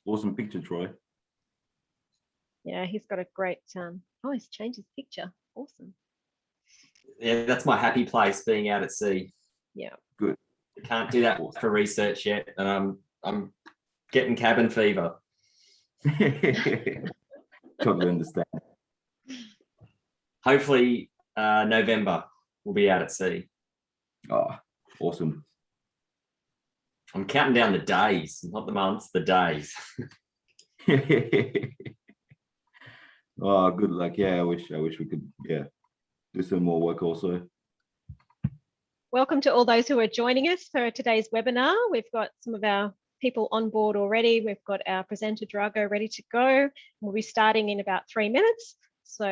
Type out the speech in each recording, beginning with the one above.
Awesome picture, Troy. Yeah, he's got a great, oh, he's changed his picture. Awesome. Yeah, that's my happy place, being out at sea. Yeah. Good. Can't do that for research yet, and I'm getting cabin fever. Totally understand. Hopefully, November we'll be out at sea. Oh, awesome. I'm counting down the days, not the months, the days. Oh, good luck. Yeah, I wish we could, yeah, do some more work also. Welcome to all those who are joining us for today's webinar. We've got some of our people on board already. We've got our presenter Drago ready to go. We'll be starting in about 3 minutes. So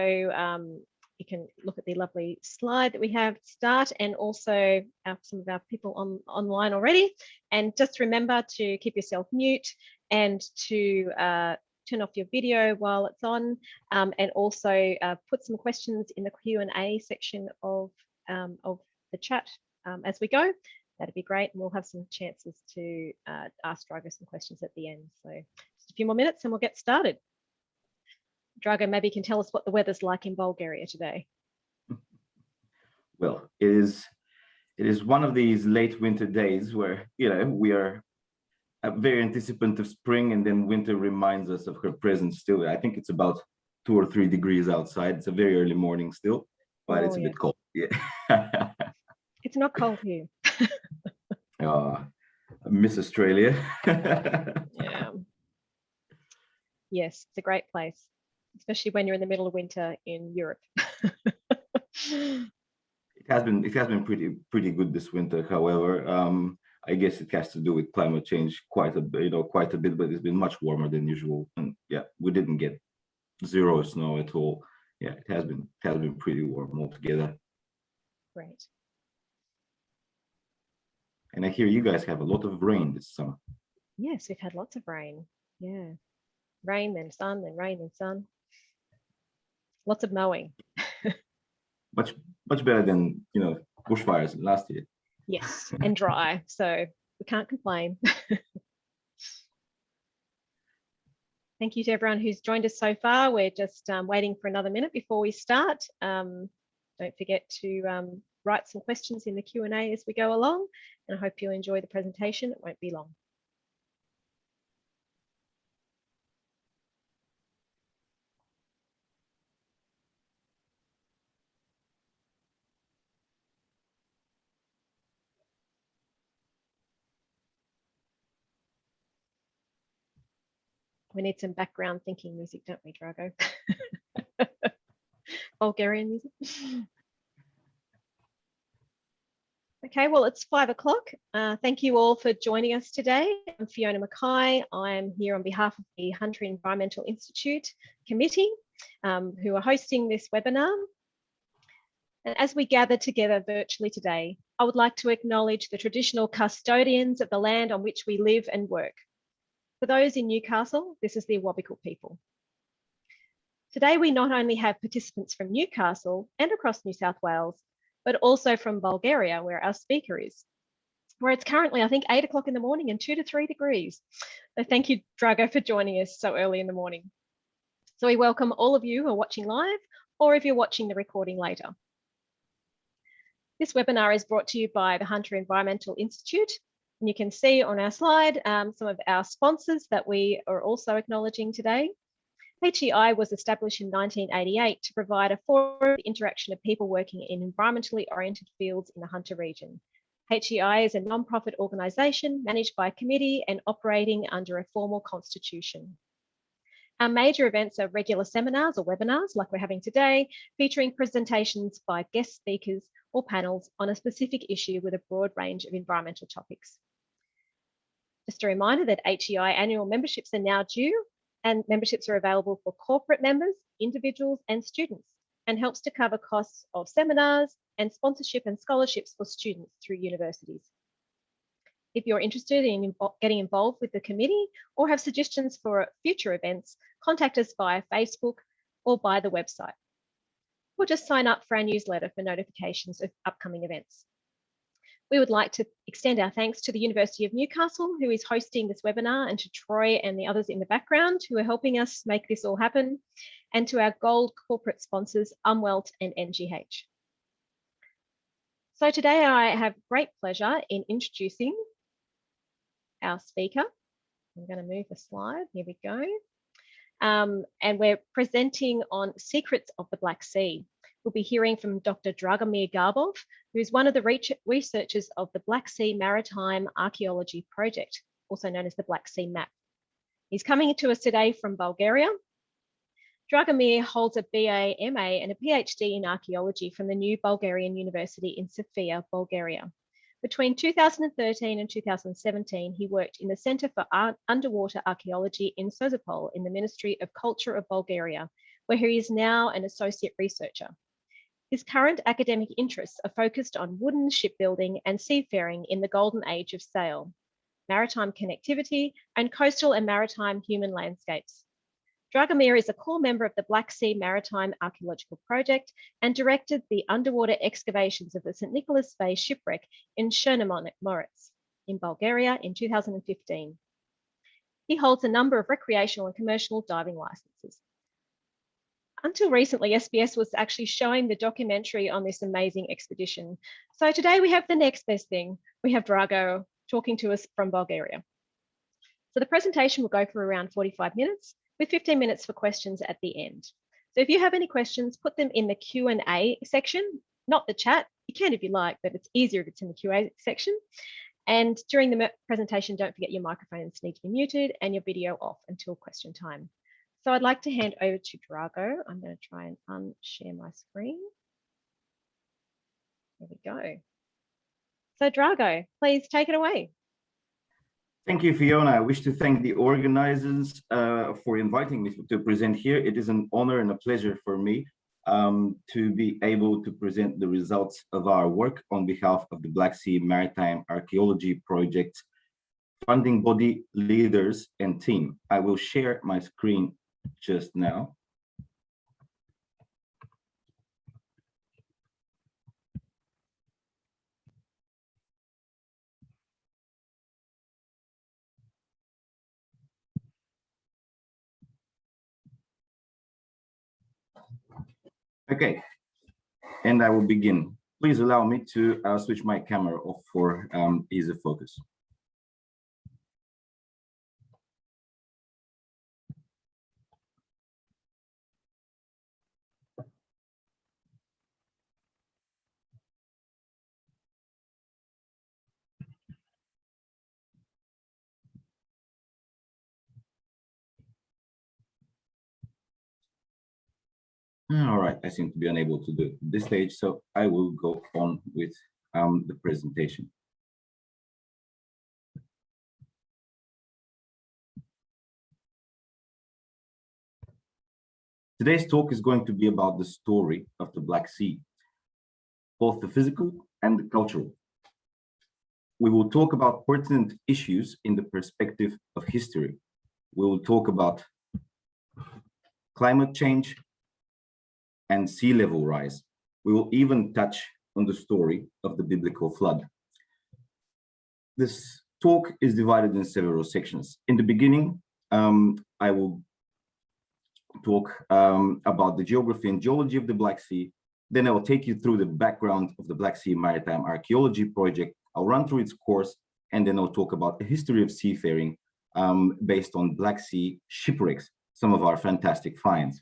you can look at the lovely slide that we have to start, and also some of our people online already. And just remember to keep yourself mute and to turn off your video while it's on, and also put some questions in the Q&A section of the chat as we go. That'd be great, and we'll have some chances to ask Drago some questions at the end. So just a few more minutes and we'll get started. Drago, maybe you can tell us what the weather's like in Bulgaria today. Well, it is one of these late winter days where, you know, we are very anticipant of spring, and then winter reminds us of her presence still. I think it's about 2 or 3 degrees outside. It's a very early morning still, but it's a bit cold. Yeah. It's not cold here. I miss Australia. Yeah. Yes, it's a great place, especially when you're in the middle of winter in Europe. It has been pretty good this winter. However, I guess it has to do with climate change quite a bit, but it's been much warmer than usual. And yeah, we didn't get 0 snow at all. Yeah, it has been pretty warm altogether. Great. And I hear you guys have a lot of rain this summer. Yes, we've had lots of rain. Yeah. Rain, then sun, then rain, then sun. Lots of mowing. Much better than, you know, bushfires last year. Yes, and dry. So we can't complain. Thank you to everyone who's joined us so far. We're just waiting for another minute before we start. Don't forget to write some questions in the Q&A as we go along, and I hope you enjoy the presentation. It won't be long. We need some background thinking music, don't we, Drago? Bulgarian music. Okay, well, it's 5 o'clock. Thank you all for joining us today. I'm Fiona Mackay. I'm here on behalf of the Hunter Environmental Institute Committee, who are hosting this webinar. And as we gather together virtually today, I would like to acknowledge the traditional custodians of the land on which we live and work. For those in Newcastle, this is the Awabakal people. Today, we not only have participants from Newcastle and across New South Wales, but also from Bulgaria, where our speaker is, where it's currently, I think, 8 o'clock in the morning and 2 to 3 degrees. So thank you, Drago, for joining us so early in the morning. So we welcome all of you who are watching live, or if you're watching the recording later. This webinar is brought to you by the Hunter Environmental Institute. And you can see on our slide some of our sponsors that we are also acknowledging today. HEI was established in 1988 to provide a forum for the interaction of people working in environmentally oriented fields in the Hunter region. HEI is a non-profit organisation managed by a committee and operating under a formal constitution. Our major events are regular seminars or webinars like we're having today, featuring presentations by guest speakers or panels on a specific issue with a broad range of environmental topics. Just a reminder that HEI annual memberships are now due, and memberships are available for corporate members, individuals and students, and helps to cover costs of seminars and sponsorship and scholarships for students through universities. If you're interested in getting involved with the committee or have suggestions for future events, contact us via Facebook or by the website. Or just sign up for our newsletter for notifications of upcoming events. We would like to extend our thanks to the University of Newcastle, who is hosting this webinar, and to Troy and the others in the background who are helping us make this all happen, and to our gold corporate sponsors, Umwelt and NGH. So today I have great pleasure in introducing our speaker. I'm going to move the slide. Here we go. And we're presenting on Secrets of the Black Sea. We'll be hearing from Dr. Dragomir Garbov, who is one of the researchers of the Black Sea Maritime Archaeology project, also known as the Black Sea Map. He's coming to us today from Bulgaria. Dragomir holds a BA, MA and a PhD in archaeology from the new Bulgarian University in Sofia, Bulgaria. Between 2013 and 2017, he worked in the Centre for Underwater Archaeology in Sozopol in the Ministry of Culture of Bulgaria, where he is now an associate researcher. His current academic interests are focused on wooden shipbuilding and seafaring in the golden age of sail, maritime connectivity, and coastal and maritime human landscapes. Dragomir is a core member of the Black Sea Maritime Archaeological Project and directed the underwater excavations of the St. Nicholas Bay shipwreck in Chernomorets in Bulgaria in 2015. He holds a number of recreational and commercial diving licenses. Until recently, SBS was actually showing the documentary on this amazing expedition. So today we have the next best thing. We have Drago talking to us from Bulgaria. So the presentation will go for around 45 minutes with 15 minutes for questions at the end. So if you have any questions, put them in the Q&A section, not the chat. You can if you like, but it's easier if it's in the Q&A section. And during the presentation, don't forget your microphones need to be muted and your video off until question time. So I'd like to hand over to Drago. I'm going to try and unshare my screen. There we go. So Drago, please take it away. Thank you, Fiona. I wish to thank the organizers for inviting me to present here. It is an honor and a pleasure for me to be able to present the results of our work on behalf of the Black Sea Maritime Archaeology Project funding body, leaders, and team. I will share my screen just now. Okay, and I will begin. Please allow me to switch my camera off for ease of focus. All right, I seem to be unable to do it at this stage, so I will go on with the presentation. Today's talk is going to be about the story of the Black Sea, both the physical and the cultural. We will talk about pertinent issues in the perspective of history. We will talk about climate change and sea level rise. We will even touch on the story of the biblical flood. This talk is divided in several sections. In the beginning, I will talk about the geography and geology of the Black Sea. Then I will take you through the background of the Black Sea Maritime Archaeology Project. I'll run through its course, and then I'll talk about the history of seafaring based on Black Sea shipwrecks, some of our fantastic finds.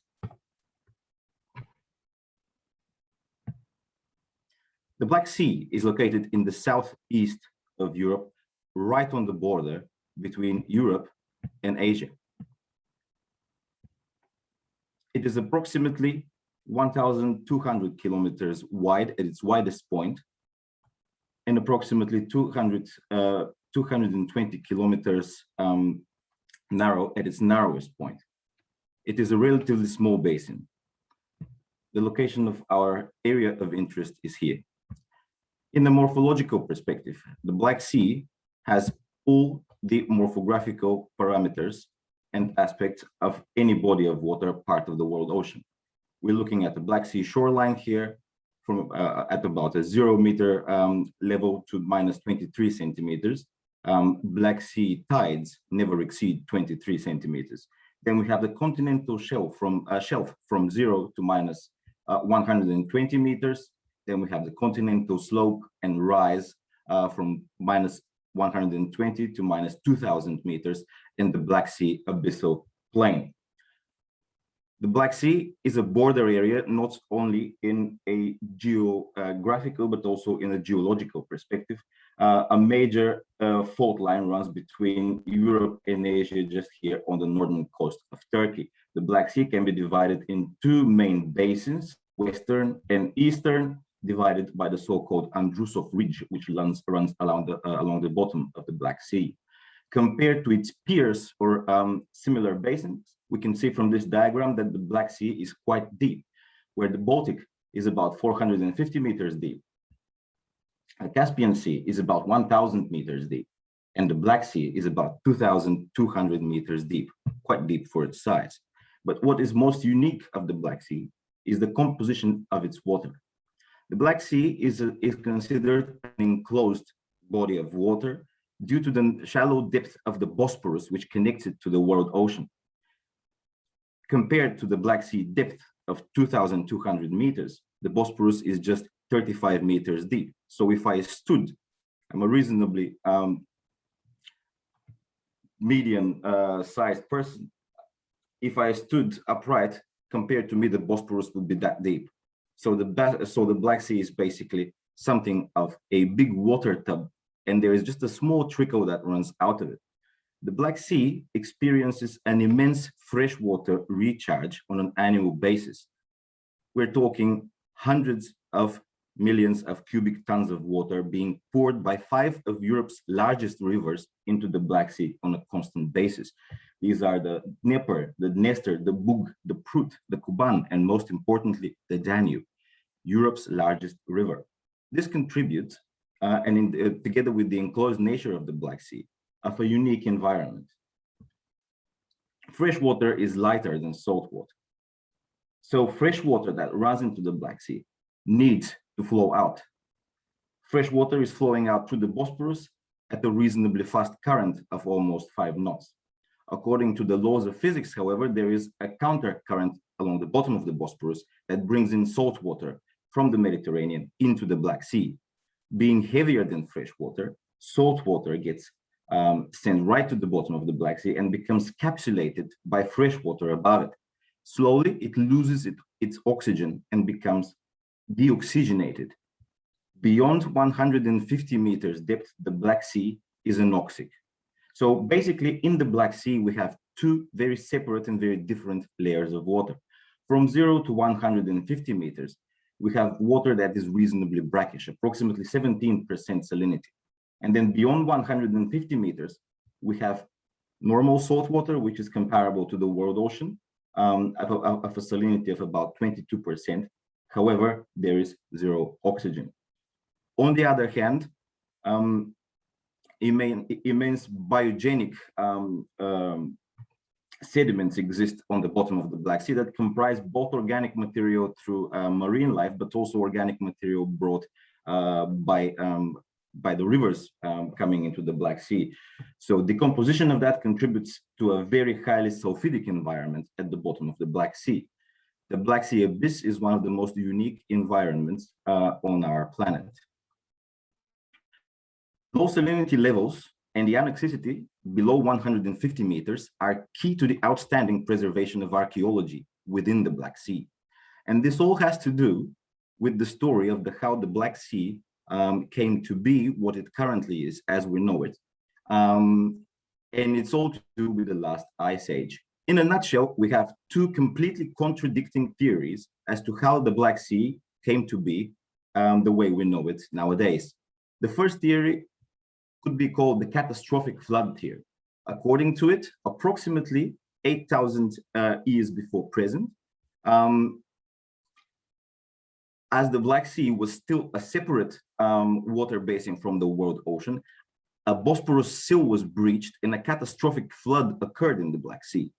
The Black Sea is located in the southeast of Europe, right on the border between Europe and Asia. It is approximately 1,200 kilometers wide at its widest point, and approximately 220 kilometers narrow at its narrowest point. It is a relatively small basin. The location of our area of interest is here. In the morphological perspective, the Black Sea has all the morphographical parameters and aspects of any body of water part of the world ocean. We're looking at the Black Sea shoreline here, from at about a 0 meter level to minus 23 centimeters. Black Sea tides never exceed 23 centimeters. Then we have the continental shelf from 0 to minus 120 meters. Then we have the continental slope and rise from minus 120 to minus 2000 meters in the Black Sea abyssal plain. The Black Sea is a border area, not only in a geographical, but also in a geological perspective. A major fault line runs between Europe and Asia just here on the northern coast of Turkey. The Black Sea can be divided in two main basins, western and eastern, divided by the so-called Andrusov Ridge, which runs along the bottom of the Black Sea. Compared to its peers or similar basins, we can see from this diagram that the Black Sea is quite deep, where the Baltic is about 450 meters deep. The Caspian Sea is about 1,000 meters deep, and the Black Sea is about 2,200 meters deep, quite deep for its size. But what is most unique of the Black Sea is the composition of its water. The Black Sea is considered an enclosed body of water due to the shallow depth of the Bosporus, which connects it to the world ocean. Compared to the Black Sea depth of 2,200 meters, the Bosporus is just 35 meters deep. So if I stood, I'm a reasonably medium sized person. If I stood upright, compared to me, the Bosporus would be that deep. So the Black Sea is basically something of a big water tub, and there is just a small trickle that runs out of it. The Black Sea experiences an immense freshwater recharge on an annual basis. We're talking hundreds of millions of cubic tons of water being poured by 5 of Europe's largest rivers into the Black Sea on a constant basis. These are the Dnieper, the Dniester, the Bug, the Prut, the Kuban, and most importantly, the Danube, Europe's largest river. This contributes, together with the enclosed nature of the Black Sea, of a unique environment. Fresh water is lighter than salt water. So fresh water that runs into the Black Sea needs to flow out. Fresh water is flowing out through the Bosporus at a reasonably fast current of almost 5 knots. According to the laws of physics, however, there is a counter current along the bottom of the Bosporus that brings in salt water from the Mediterranean into the Black Sea. Being heavier than fresh water, salt water gets sent right to the bottom of the Black Sea and becomes capsulated by fresh water above it. Slowly, it loses its oxygen and becomes deoxygenated. Beyond 150 meters depth, the Black Sea is anoxic. So basically, in the Black Sea, we have two very separate and very different layers of water. From 0 to 150 meters, we have water that is reasonably brackish, approximately 17% salinity. And then beyond 150 meters, we have normal salt water, which is comparable to the world ocean, of a salinity of about 22%. However, there is zero oxygen. On the other hand, immense biogenic sediments exist on the bottom of the Black Sea that comprise both organic material through marine life, but also organic material brought by the rivers coming into the Black Sea. So decomposition of that contributes to a very highly sulfidic environment at the bottom of the Black Sea. The Black Sea abyss is one of the most unique environments on our planet. Low salinity levels and the anoxicity below 150 meters are key to the outstanding preservation of archaeology within the Black Sea. And this all has to do with the story of how the Black Sea came to be what it currently is as we know it. And it's all to do with the last ice age. In a nutshell, we have two completely contradicting theories as to how the Black Sea came to be the way we know it nowadays. The first theory could be called the catastrophic flood theory. According to it, approximately 8,000 years before present, as the Black Sea was still a separate water basin from the world ocean, a Bosporus sill was breached and a catastrophic flood occurred in the Black Sea.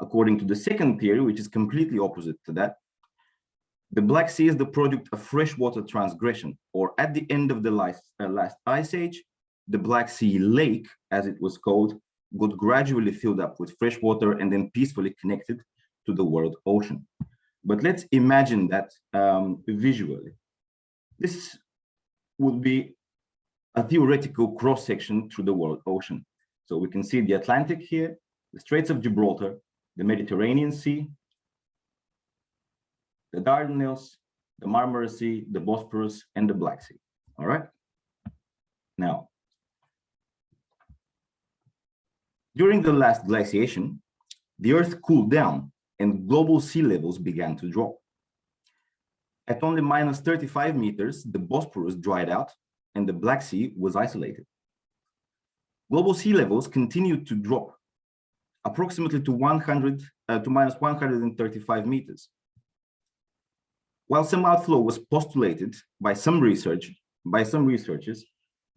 According to the second theory, which is completely opposite to that, The Black Sea is the product of freshwater transgression, or at the end of the last ice age, the Black Sea lake, as it was called, got gradually filled up with fresh water and then peacefully connected to the world ocean. But let's imagine that visually. This would be a theoretical cross-section through the world ocean. So we can see the Atlantic here, the Straits of Gibraltar, the Mediterranean Sea, the Dardanelles, the Marmara Sea, the Bosporus, and the Black Sea. All right. Now, during the last glaciation, the Earth cooled down and global sea levels began to drop. At only minus 35 meters, the Bosporus dried out and the Black Sea was isolated. Global sea levels continued to drop approximately to minus 135 meters. While some outflow was postulated by some researchers,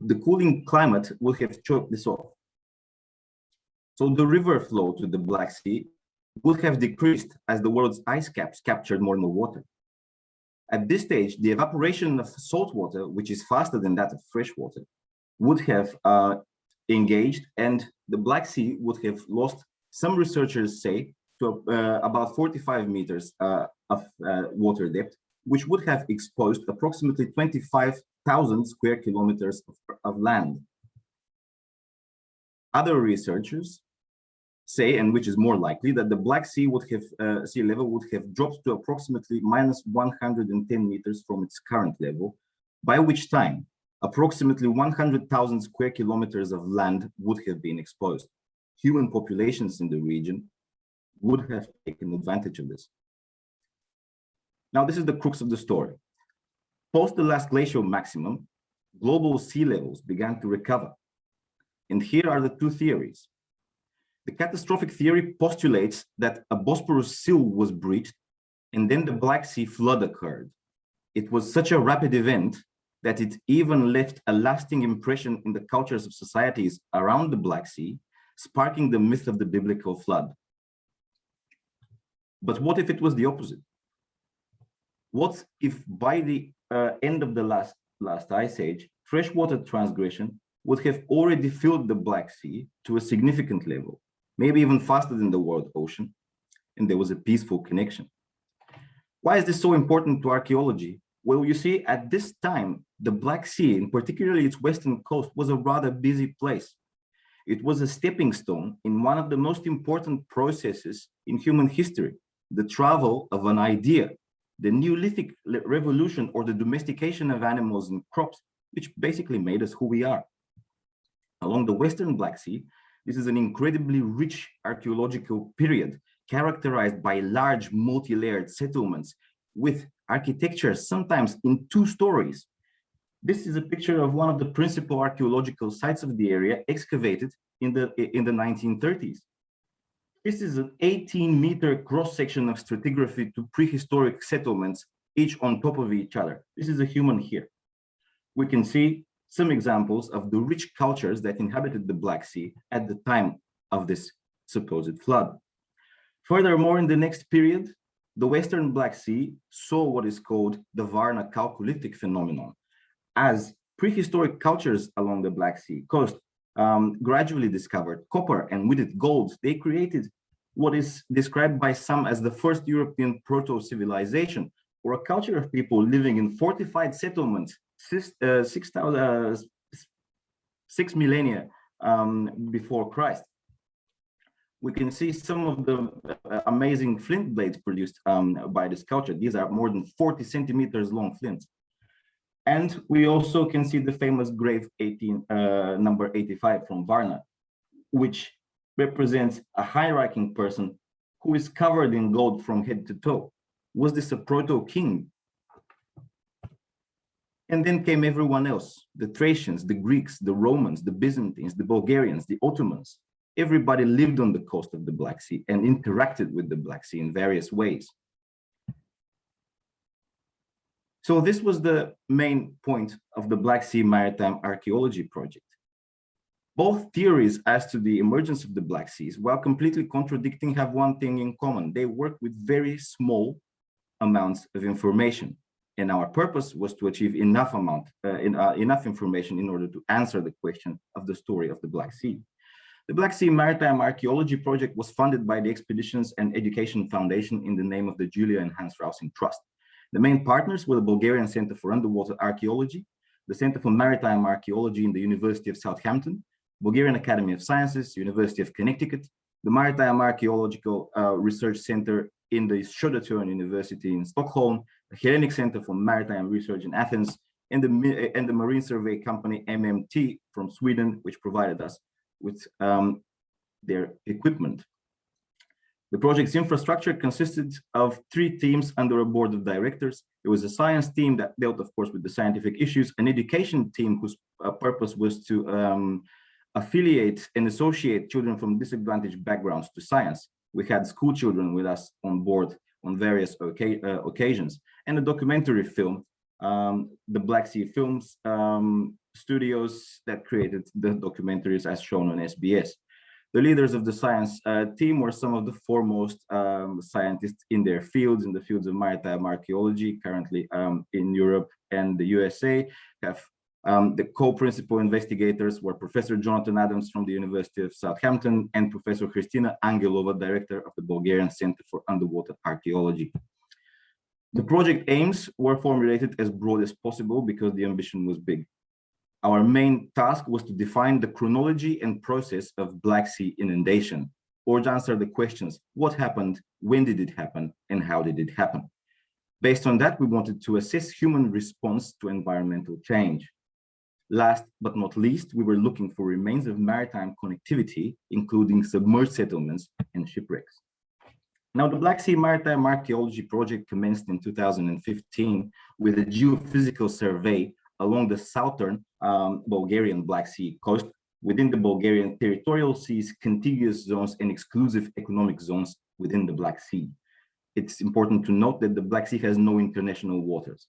the cooling climate will have choked this off. So the river flow to the Black Sea would have decreased as the world's ice caps captured more and more water. At this stage, the evaporation of salt water, which is faster than that of fresh water, would have engaged, and the Black Sea would have lost, some researchers say, to about 45 meters of water depth, which would have exposed approximately 25,000 square kilometers of land. Other researchers say, and which is more likely, that the Black Sea would have sea level would have dropped to approximately minus 110 meters from its current level, by which time approximately 100,000 square kilometers of land would have been exposed. Human populations in the region would have taken advantage of this. Now, this is the crux of the story. Post the last glacial maximum, global sea levels began to recover. And here are the two theories. The catastrophic theory postulates that a Bosporus sill was breached and then the Black Sea flood occurred. It was such a rapid event that it even left a lasting impression in the cultures of societies around the Black Sea, sparking the myth of the biblical flood. But what if it was the opposite? What if by the end of the last ice age, freshwater transgression would have already filled the Black Sea to a significant level, maybe even faster than the world ocean, and there was a peaceful connection? Why is this so important to archaeology? Well, you see, at this time, the Black Sea, and particularly its western coast, was a rather busy place. It was a stepping stone in one of the most important processes in human history, the travel of an idea, the Neolithic Revolution, or the domestication of animals and crops, which basically made us who we are. Along the western Black Sea, this is an incredibly rich archaeological period characterized by large multi-layered settlements with architecture sometimes in 2 stories. This is a picture of one of the principal archaeological sites of the area excavated in the 1930s. This is an 18-meter cross-section of stratigraphy to prehistoric settlements, each on top of each other. This is a human here. We can see some examples of the rich cultures that inhabited the Black Sea at the time of this supposed flood. Furthermore, in the next period, the Western Black Sea saw what is called the Varna Chalcolithic phenomenon, as prehistoric cultures along the Black Sea coast gradually discovered copper, and with it gold. They created what is described by some as the first European proto-civilization, or a culture of people living in fortified settlements 6 millennia before Christ. We can see some of the amazing flint blades produced by this culture. These are more than 40 centimeters long flints. And we also can see the famous grave number 85 from Varna, which represents a high-ranking person who is covered in gold from head to toe. Was this a proto-king? And then came everyone else, the Thracians, the Greeks, the Romans, the Byzantines, the Bulgarians, the Ottomans. Everybody lived on the coast of the Black Sea and interacted with the Black Sea in various ways. So this was the main point of the Black Sea Maritime Archaeology project. Both theories as to the emergence of the Black Seas, while completely contradicting, have one thing in common. They work with very small amounts of information. And our purpose was to achieve enough information in order to answer the question of the story of the Black Sea. The Black Sea Maritime Archaeology project was funded by the Expeditions and Education Foundation in the name of the Julia and Hans Rausing Trust. The main partners were the Bulgarian Center for Underwater Archaeology, the Center for Maritime Archaeology in the University of Southampton, Bulgarian Academy of Sciences, University of Connecticut, the Maritime Archaeological Research Center in the Södertörn University in Stockholm, the Hellenic Center for Maritime Research in Athens, and the Marine Survey Company MMT from Sweden, which provided us with their equipment. The project's infrastructure consisted of 3 teams under a board of directors. It was a science team that dealt, of course, with the scientific issues, an education team whose purpose was to affiliate and associate children from disadvantaged backgrounds to science. We had school children with us on board on various occasions, and a documentary film, the Black Sea Films studios that created the documentaries as shown on SBS. The leaders of the science team were some of the foremost scientists in their fields, in the fields of maritime archaeology, currently in Europe and the USA. The co-principal investigators were Professor Jonathan Adams from the University of Southampton and Professor Kristina Angelova, director of the Bulgarian Center for Underwater Archaeology. The project aims were formulated as broad as possible because the ambition was big. Our main task was to define the chronology and process of Black Sea inundation, or to answer the questions, what happened, when did it happen, and how did it happen? Based on that, we wanted to assess human response to environmental change. Last but not least, we were looking for remains of maritime connectivity, including submerged settlements and shipwrecks. Now, the Black Sea Maritime Archaeology project commenced in 2015 with a geophysical survey along the southern Bulgarian Black Sea coast, within the Bulgarian territorial seas, contiguous zones, and exclusive economic zones within the Black Sea. It's important to note that the Black Sea has no international waters.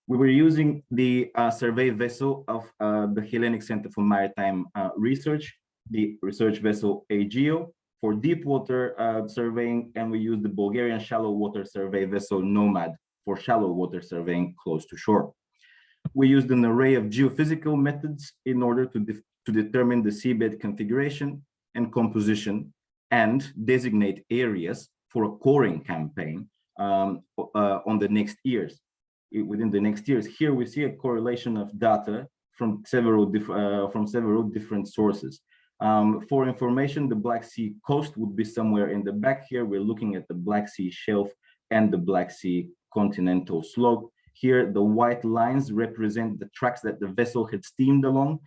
We were using the survey vessel of the Hellenic Center for Maritime Research, the research vessel AGEO, for deep water surveying, and we used the Bulgarian shallow water survey vessel Nomad for shallow water surveying close to shore. We used an array of geophysical methods in order to determine the seabed configuration and composition and designate areas for a coring campaign on the next years. Within the next years, here we see a correlation of data from several different sources. For information, the Black Sea coast would be somewhere in the back here. We're looking at the Black Sea shelf and the Black Sea continental slope. Here, the white lines represent the tracks that the vessel had steamed along.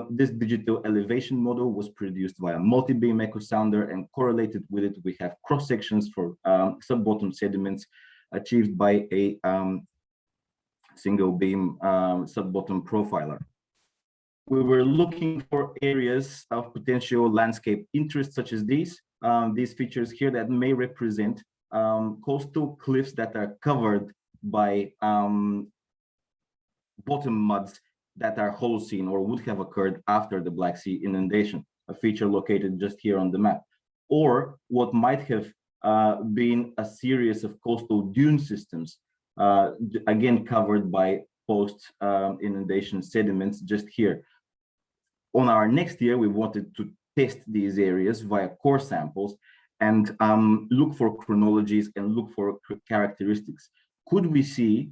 This digital elevation model was produced via multi-beam echo sounder, and correlated with it, we have cross-sections for sub-bottom sediments achieved by a single beam sub-bottom profiler. We were looking for areas of potential landscape interest, such as these features here that may represent coastal cliffs that are covered by bottom muds that are Holocene or would have occurred after the Black Sea inundation, a feature located just here on the map, or what might have been a series of coastal dune systems, again covered by post-inundation sediments just here. On our next year, we wanted to test these areas via core samples and look for chronologies and look for characteristics. Could we see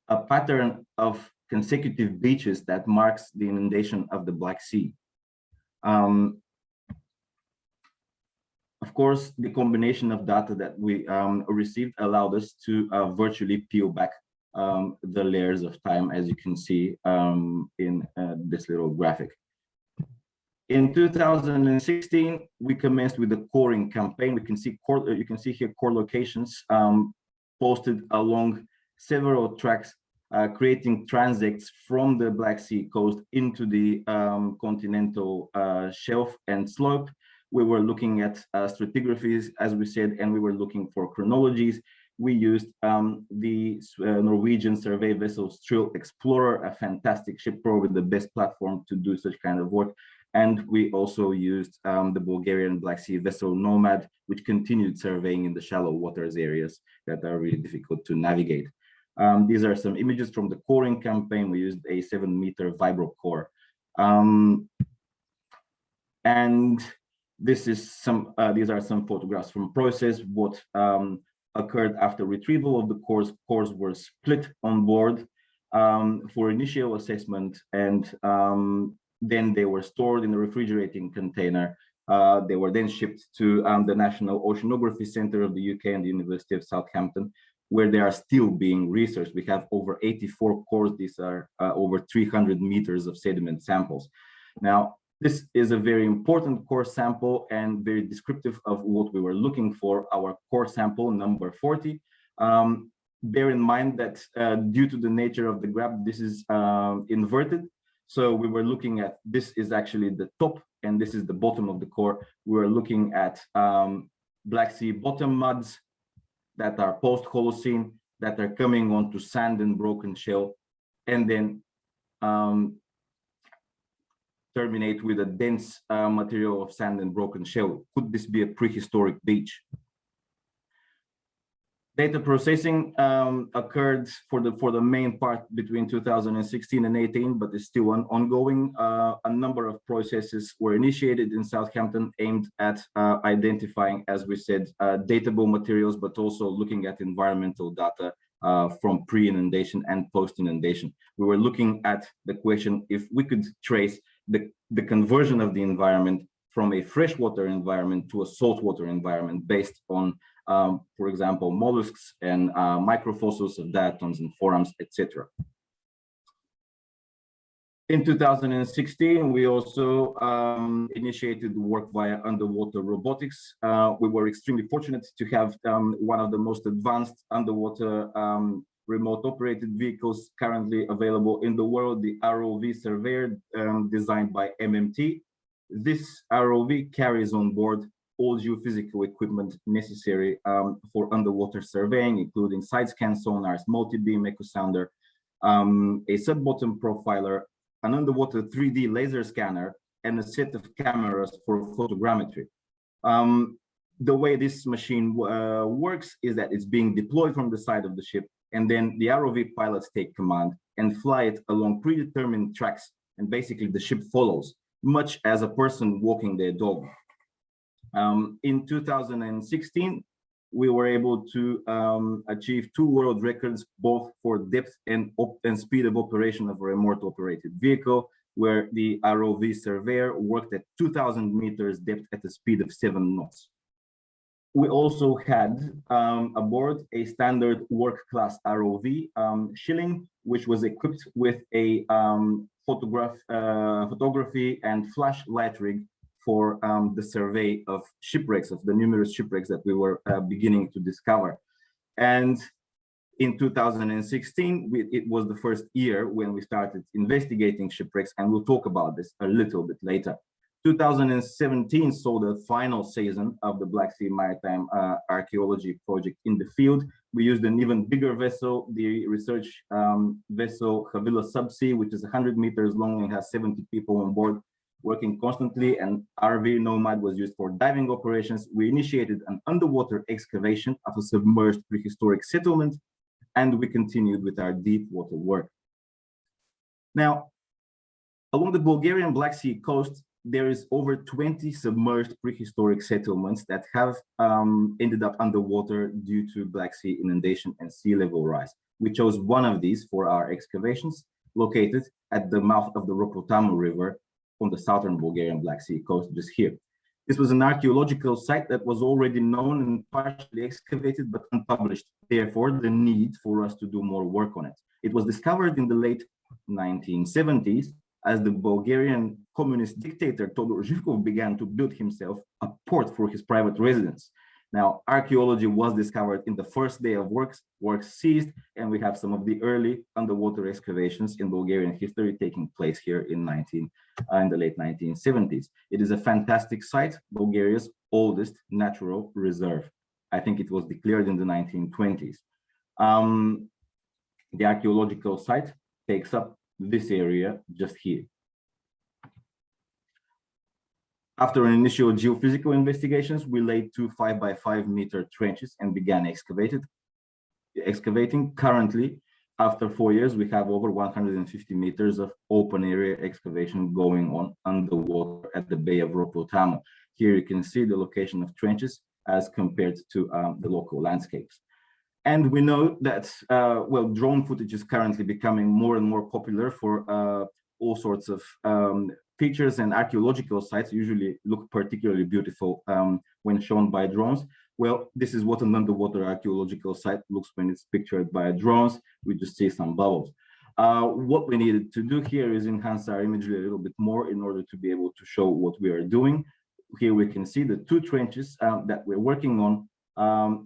a pattern of consecutive beaches that marks the inundation of the Black Sea? Of course, the combination of data that we received allowed us to virtually peel back the layers of time, as you can see in this little graphic. In 2016, we commenced with the coring campaign. You can see here core locations posted along several tracks, creating transects from the Black Sea coast into the continental shelf and slope. We were looking at stratigraphies, as we said, and we were looking for chronologies. We used the Norwegian survey vessel Strill Explorer, a fantastic ship pro with the best platform to do such kind of work. And we also used the Bulgarian Black Sea vessel Nomad, which continued surveying in the shallow waters areas that are really difficult to navigate. These are some images from the coring campaign. We used a 7-meter vibro core. And this is these are some photographs from process. What occurred after retrieval of the cores. Cores were split on board for initial assessment, and then they were stored in a refrigerating container. They were then shipped to the National Oceanography Center of the UK and the University of Southampton, where they are still being researched. We have over 84 cores. These are over 300 meters of sediment samples. Now, this is a very important core sample and very descriptive of what we were looking for, our core sample number 40. Bear in mind that due to the nature of the graph, this is inverted. So we were looking at, this is actually the top and this is the bottom of the core. We were looking at Black Sea bottom muds that are post-Holocene, that are coming onto sand and broken shell, and then terminate with a dense material of sand and broken shell. Could this be a prehistoric beach? Data processing occurred for the main part between 2016 and 18, but is still ongoing. A number of processes were initiated in Southampton aimed at identifying, as we said, datable materials, but also looking at environmental data from pre-inundation and post-inundation. We were looking at the question if we could trace the conversion of the environment from a freshwater environment to a saltwater environment based on, for example, mollusks and microfossils of diatoms and forams, etc. In 2016, we also initiated work via underwater robotics. We were extremely fortunate to have one of the most advanced underwater remote operated vehicles currently available in the world, the ROV Surveyor, designed by MMT. This ROV carries on board all geophysical equipment necessary for underwater surveying, including side scan sonars, multi-beam echo sounder, a sub-bottom profiler, an underwater 3D laser scanner, and a set of cameras for photogrammetry. The way this machine works is that it's being deployed from the side of the ship, and then the ROV pilots take command and fly it along predetermined tracks, and basically the ship follows, much as a person walking their dog. In 2016, we were able to achieve 2 world records, both for depth and speed of operation of a remote operated vehicle, where the ROV Surveyor worked at 2,000 meters depth at a speed of 7 knots. We also had aboard a standard work class ROV, Shilling, which was equipped with a photography and flash light rig for the survey of shipwrecks, of the numerous shipwrecks that we were beginning to discover. And in 2016, it was the first year when we started investigating shipwrecks, and we'll talk about this a little bit later. 2017 saw the final season of the Black Sea Maritime Archaeology project in the field. We used an even bigger vessel, the research vessel Havila Subsea, which is 100 meters long and has 70 people on board working constantly, and RV Nomad was used for diving operations. We initiated an underwater excavation of a submerged prehistoric settlement, and we continued with our deep water work. Now, along the Bulgarian Black Sea coast, there is over 20 submerged prehistoric settlements that have ended up underwater due to Black Sea inundation and sea level rise. We chose one of these for our excavations, located at the mouth of the Ropotamu River on the southern Bulgarian Black Sea coast, just here. This was an archaeological site that was already known and partially excavated, but unpublished. Therefore, the need for us to do more work on it. It was discovered in the late 1970s as the Bulgarian communist dictator Todor Zhivkov began to build himself a port for his private residence. Now, archaeology was discovered in the first day of works ceased, and we have some of the early underwater excavations in Bulgarian history taking place here in the late 1970s. It is a fantastic site, Bulgaria's oldest natural reserve. I think it was declared in the 1920s. The archaeological site takes up this area just here. After an initial geophysical investigations, we laid two 5 by 5 meter trenches and began excavating. Currently, after 4 years, we have over 150 meters of open area excavation going on underwater at the Bay of Ropotamo. Here you can see the location of trenches as compared to the local landscapes. And we know that, well, drone footage is currently becoming more and more popular for all sorts of features, and archaeological sites usually look particularly beautiful when shown by drones. Well, this is what an underwater archaeological site looks when it's pictured by drones. We just see some bubbles. What we needed to do here is enhance our imagery a little bit more in order to be able to show what we are doing. Here we can see the two trenches that we're working on.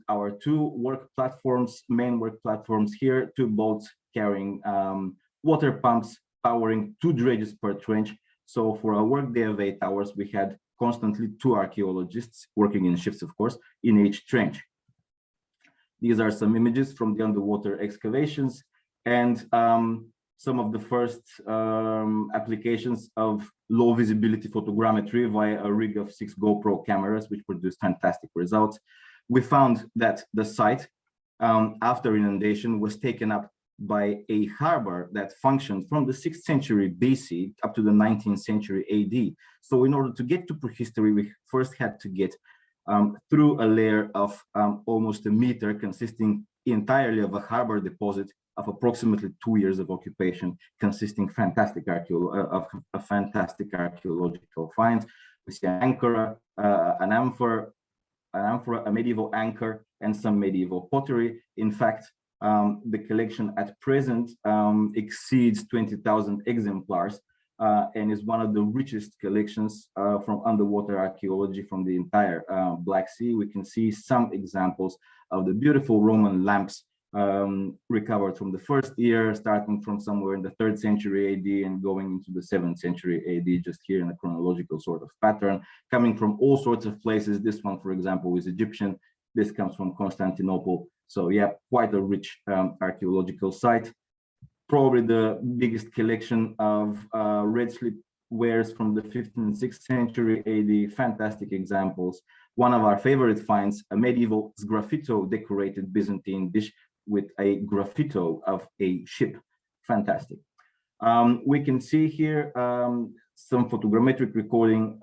Our two work platforms, main work platforms here, two boats carrying water pumps, powering two dredges per trench. So for a workday of 8 hours, we had constantly two archaeologists working in shifts, of course, in each trench. These are some images from the underwater excavations and some of the first applications of low visibility photogrammetry via a rig of 6 GoPro cameras, which produced fantastic results. We found that the site, after inundation, was taken up by a harbor that functioned from the 6th century BC up to the 19th century AD. So in order to get to prehistory, we first had to get through a layer of almost a meter, consisting entirely of a harbor deposit of approximately 2 years of occupation, consisting fantastic archaeological finds. We see an anchor, an amphora, a medieval anchor, and some medieval pottery. In fact, the collection at present exceeds 20,000 exemplars and is one of the richest collections from underwater archaeology from the entire Black Sea. We can see some examples of the beautiful Roman lamps recovered from the first year, starting from somewhere in the 3rd century AD and going into the 7th century AD, just here in a chronological sort of pattern, coming from all sorts of places. This one, for example, is Egyptian. This comes from Constantinople. So yeah, quite a rich archaeological site. Probably the biggest collection of red slip wares from the 5th and 6th century AD, fantastic examples. One of our favorite finds, a medieval sgraffito decorated Byzantine dish with a graffito of a ship, fantastic. We can see here some photogrammetric recording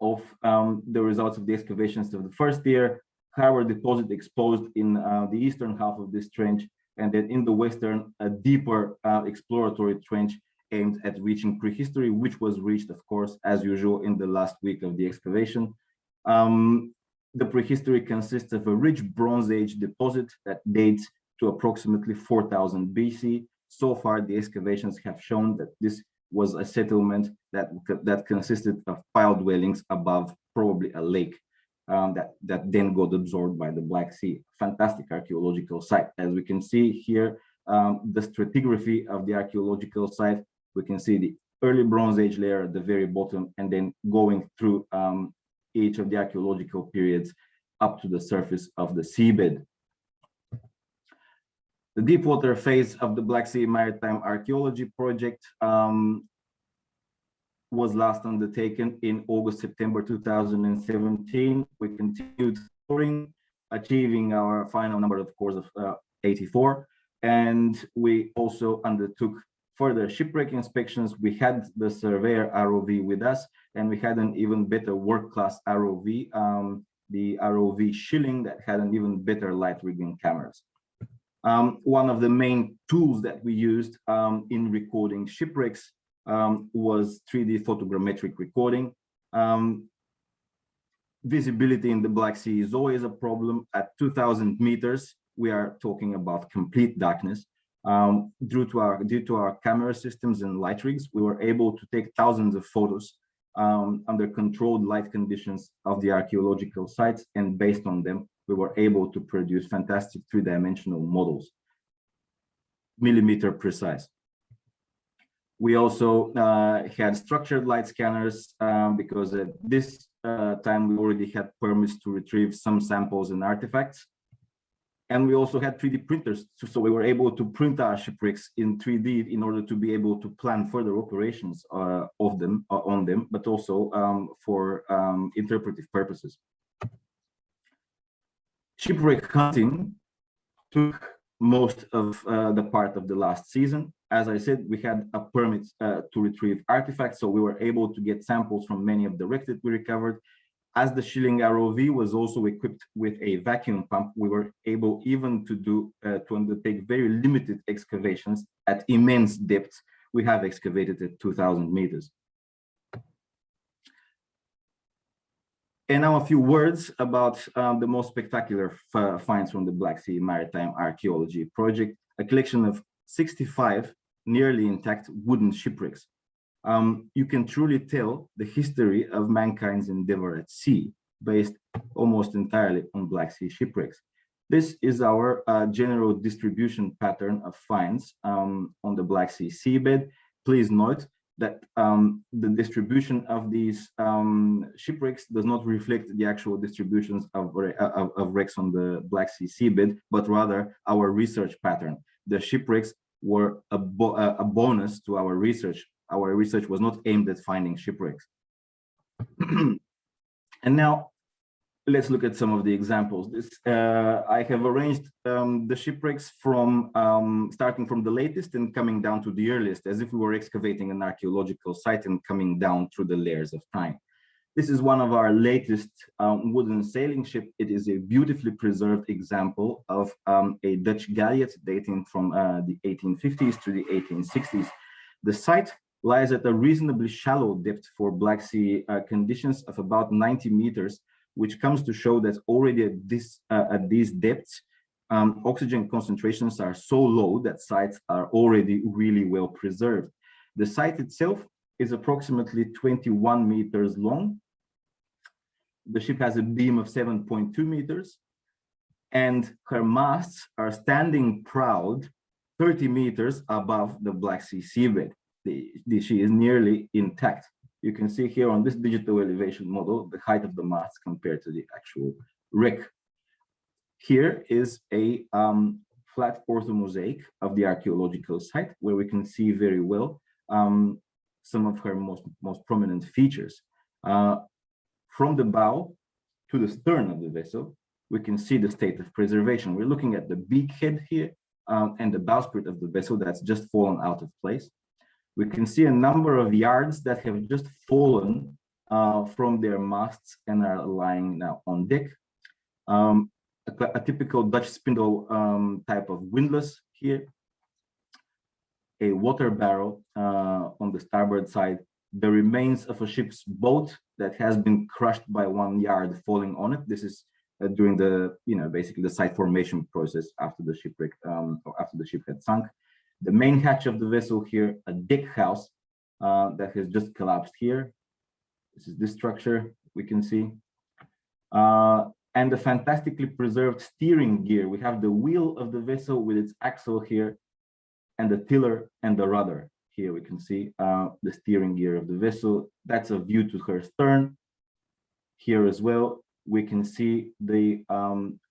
of the results of the excavations of the first year. Harbor deposit exposed in the eastern half of this trench, and then in the western, a deeper exploratory trench aimed at reaching prehistory, which was reached, of course, as usual, in the last week of the excavation. The prehistory consists of a rich Bronze Age deposit that dates to approximately 4000 BC. So far, the excavations have shown that this was a settlement that consisted of pile dwellings above probably a lake. That then got absorbed by the Black Sea. Fantastic archaeological site. As we can see here, the stratigraphy of the archaeological site, we can see the early Bronze Age layer at the very bottom, and then going through each of the archaeological periods up to the surface of the seabed. The deepwater phase of the Black Sea Maritime Archaeology project was last undertaken in August-September 2017. We continued exploring, achieving our final number, of course, of 84. And we also undertook further shipwreck inspections. We had the surveyor ROV with us, and we had an even better work-class ROV, the ROV Schilling, that had an even better light rigging cameras. One of the main tools that we used in recording shipwrecks was 3D photogrammetric recording. Visibility in the Black Sea is always a problem. At 2000 meters, we are talking about complete darkness. Due to our camera systems and light rigs, we were able to take thousands of photos under controlled light conditions of the archaeological sites, and based on them, we were able to produce fantastic 3-dimensional models, millimeter precise. We also had structured light scanners because at this time we already had permits to retrieve some samples and artifacts. And we also had 3D printers, so we were able to print our shipwrecks in 3D in order to be able to plan further operations of them, on them, but also for interpretive purposes. Shipwreck hunting took most of the part of the last season. As I said, we had a permit to retrieve artifacts, so we were able to get samples from many of the wrecks that we recovered. As the Shilling ROV was also equipped with a vacuum pump, we were able even to undertake very limited excavations at immense depths. We have excavated at 2,000 meters. And now a few words about the most spectacular finds from the Black Sea Maritime Archaeology project, a collection of 65 nearly intact wooden shipwrecks. You can truly tell the history of mankind's endeavor at sea, based almost entirely on Black Sea shipwrecks. This is our general distribution pattern of finds on the Black Sea seabed. Please note that the distribution of these shipwrecks does not reflect the actual distributions of wrecks on the Black Sea seabed, but rather our research pattern. The shipwrecks were a bonus to our research. Our research was not aimed at finding shipwrecks. And now let's look at some of the examples. I have arranged the shipwrecks from starting from the latest and coming down to the earliest, as if we were excavating an archaeological site and coming down through the layers of time. This is one of our latest wooden sailing ship. It is a beautifully preserved example of a Dutch galleot dating from the 1850s to the 1860s. The site lies at a reasonably shallow depth for Black Sea conditions of about 90 meters, which comes to show that already at these depths, oxygen concentrations are so low that sites are already really well preserved. The site itself is approximately 21 meters long. The ship has a beam of 7.2 meters, and her masts are standing proud 30 meters above the Black Sea seabed. She is nearly intact. You can see here on this digital elevation model, the height of the masts compared to the actual wreck. Here is a flat orthomosaic of the archaeological site, where we can see very well some of her most prominent features. From the bow to the stern of the vessel, we can see the state of preservation. We're looking at the beakhead here and the bowsprit of the vessel that's just fallen out of place. We can see a number of yards that have just fallen from their masts and are lying now on deck. A typical Dutch spindle type of windlass here. A water barrel on the starboard side. The remains of a ship's boat that has been crushed by one yard falling on it. This is during the, basically the site formation process after the shipwreck, or after the ship had sunk. The main hatch of the vessel here, a deck house that has just collapsed here. This is this structure we can see. And the fantastically preserved steering gear. We have the wheel of the vessel with its axle here, and the tiller and the rudder. Here we can see the steering gear of the vessel. That's a view to her stern. Here as well, we can see the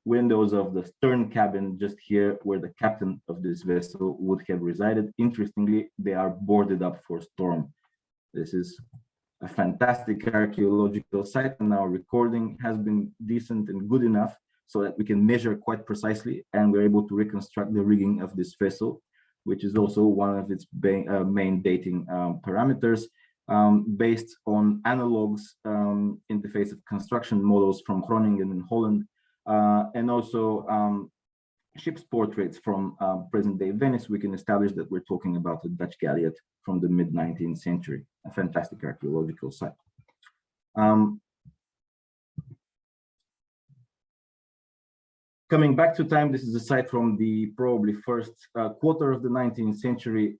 windows of the stern cabin just here, where the captain of this vessel would have resided. Interestingly, they are boarded up for storm. This is a fantastic archaeological site, and our recording has been decent and good enough so that we can measure quite precisely, and we're able to reconstruct the rigging of this vessel, which is also one of its main dating parameters, based on analogs in the face of construction models from Groningen in Holland, and also ship's portraits from present-day Venice. We can establish that we're talking about a Dutch galleot from the mid-19th century, a fantastic archaeological site. Coming back to time, this is a site from the probably first quarter of the 19th century,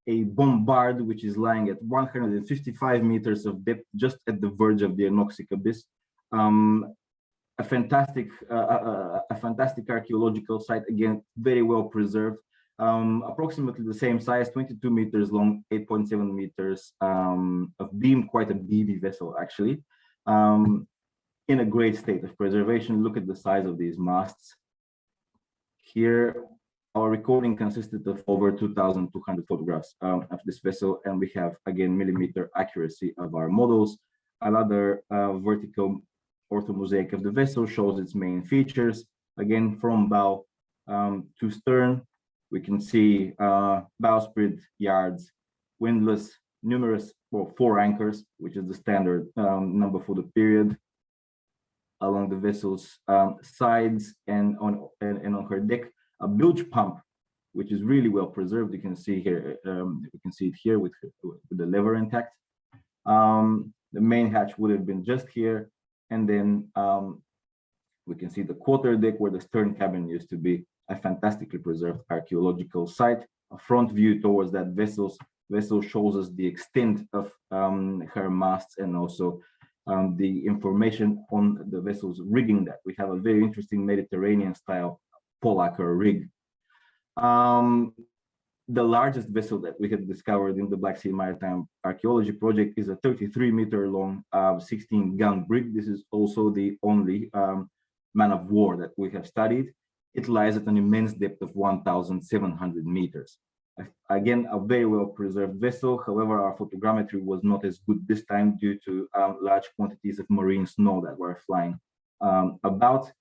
a bombard which is lying at 155 meters of depth, just at the verge of the anoxic abyss. A fantastic archaeological site, again, very well preserved, approximately the same size, 22 meters long, 8.7 meters of beam, quite a beefy vessel actually, in a great state of preservation. Look at the size of these masts. Here, our recording consisted of over 2,200 photographs of this vessel, and we have, again, millimeter accuracy of our models. Another vertical orthomosaic of the vessel shows its main features. Again, from bow to stern, we can see bowsprit, yards, windlass, numerous, well, 4 anchors, which is the standard number for the period, along the vessel's sides and on her deck. A bilge pump, which is really well preserved. You can see here, you can see it here with the lever intact. The main hatch would have been just here, and then we can see the quarter deck where the stern cabin used to be. A fantastically preserved archaeological site. A front view towards that vessel shows us the extent of her masts, and also the information on the vessel's rigging. That we have a very interesting Mediterranean style Polacker rig. The largest vessel that we had discovered in the Black Sea Maritime Archaeology project is a 33-meter long 16-gun brig. This is also the only man of war that we have studied. It lies at an immense depth of 1,700 meters. Again, a very well preserved vessel. However, our photogrammetry was not as good this time due to large quantities of marine snow that were flying about.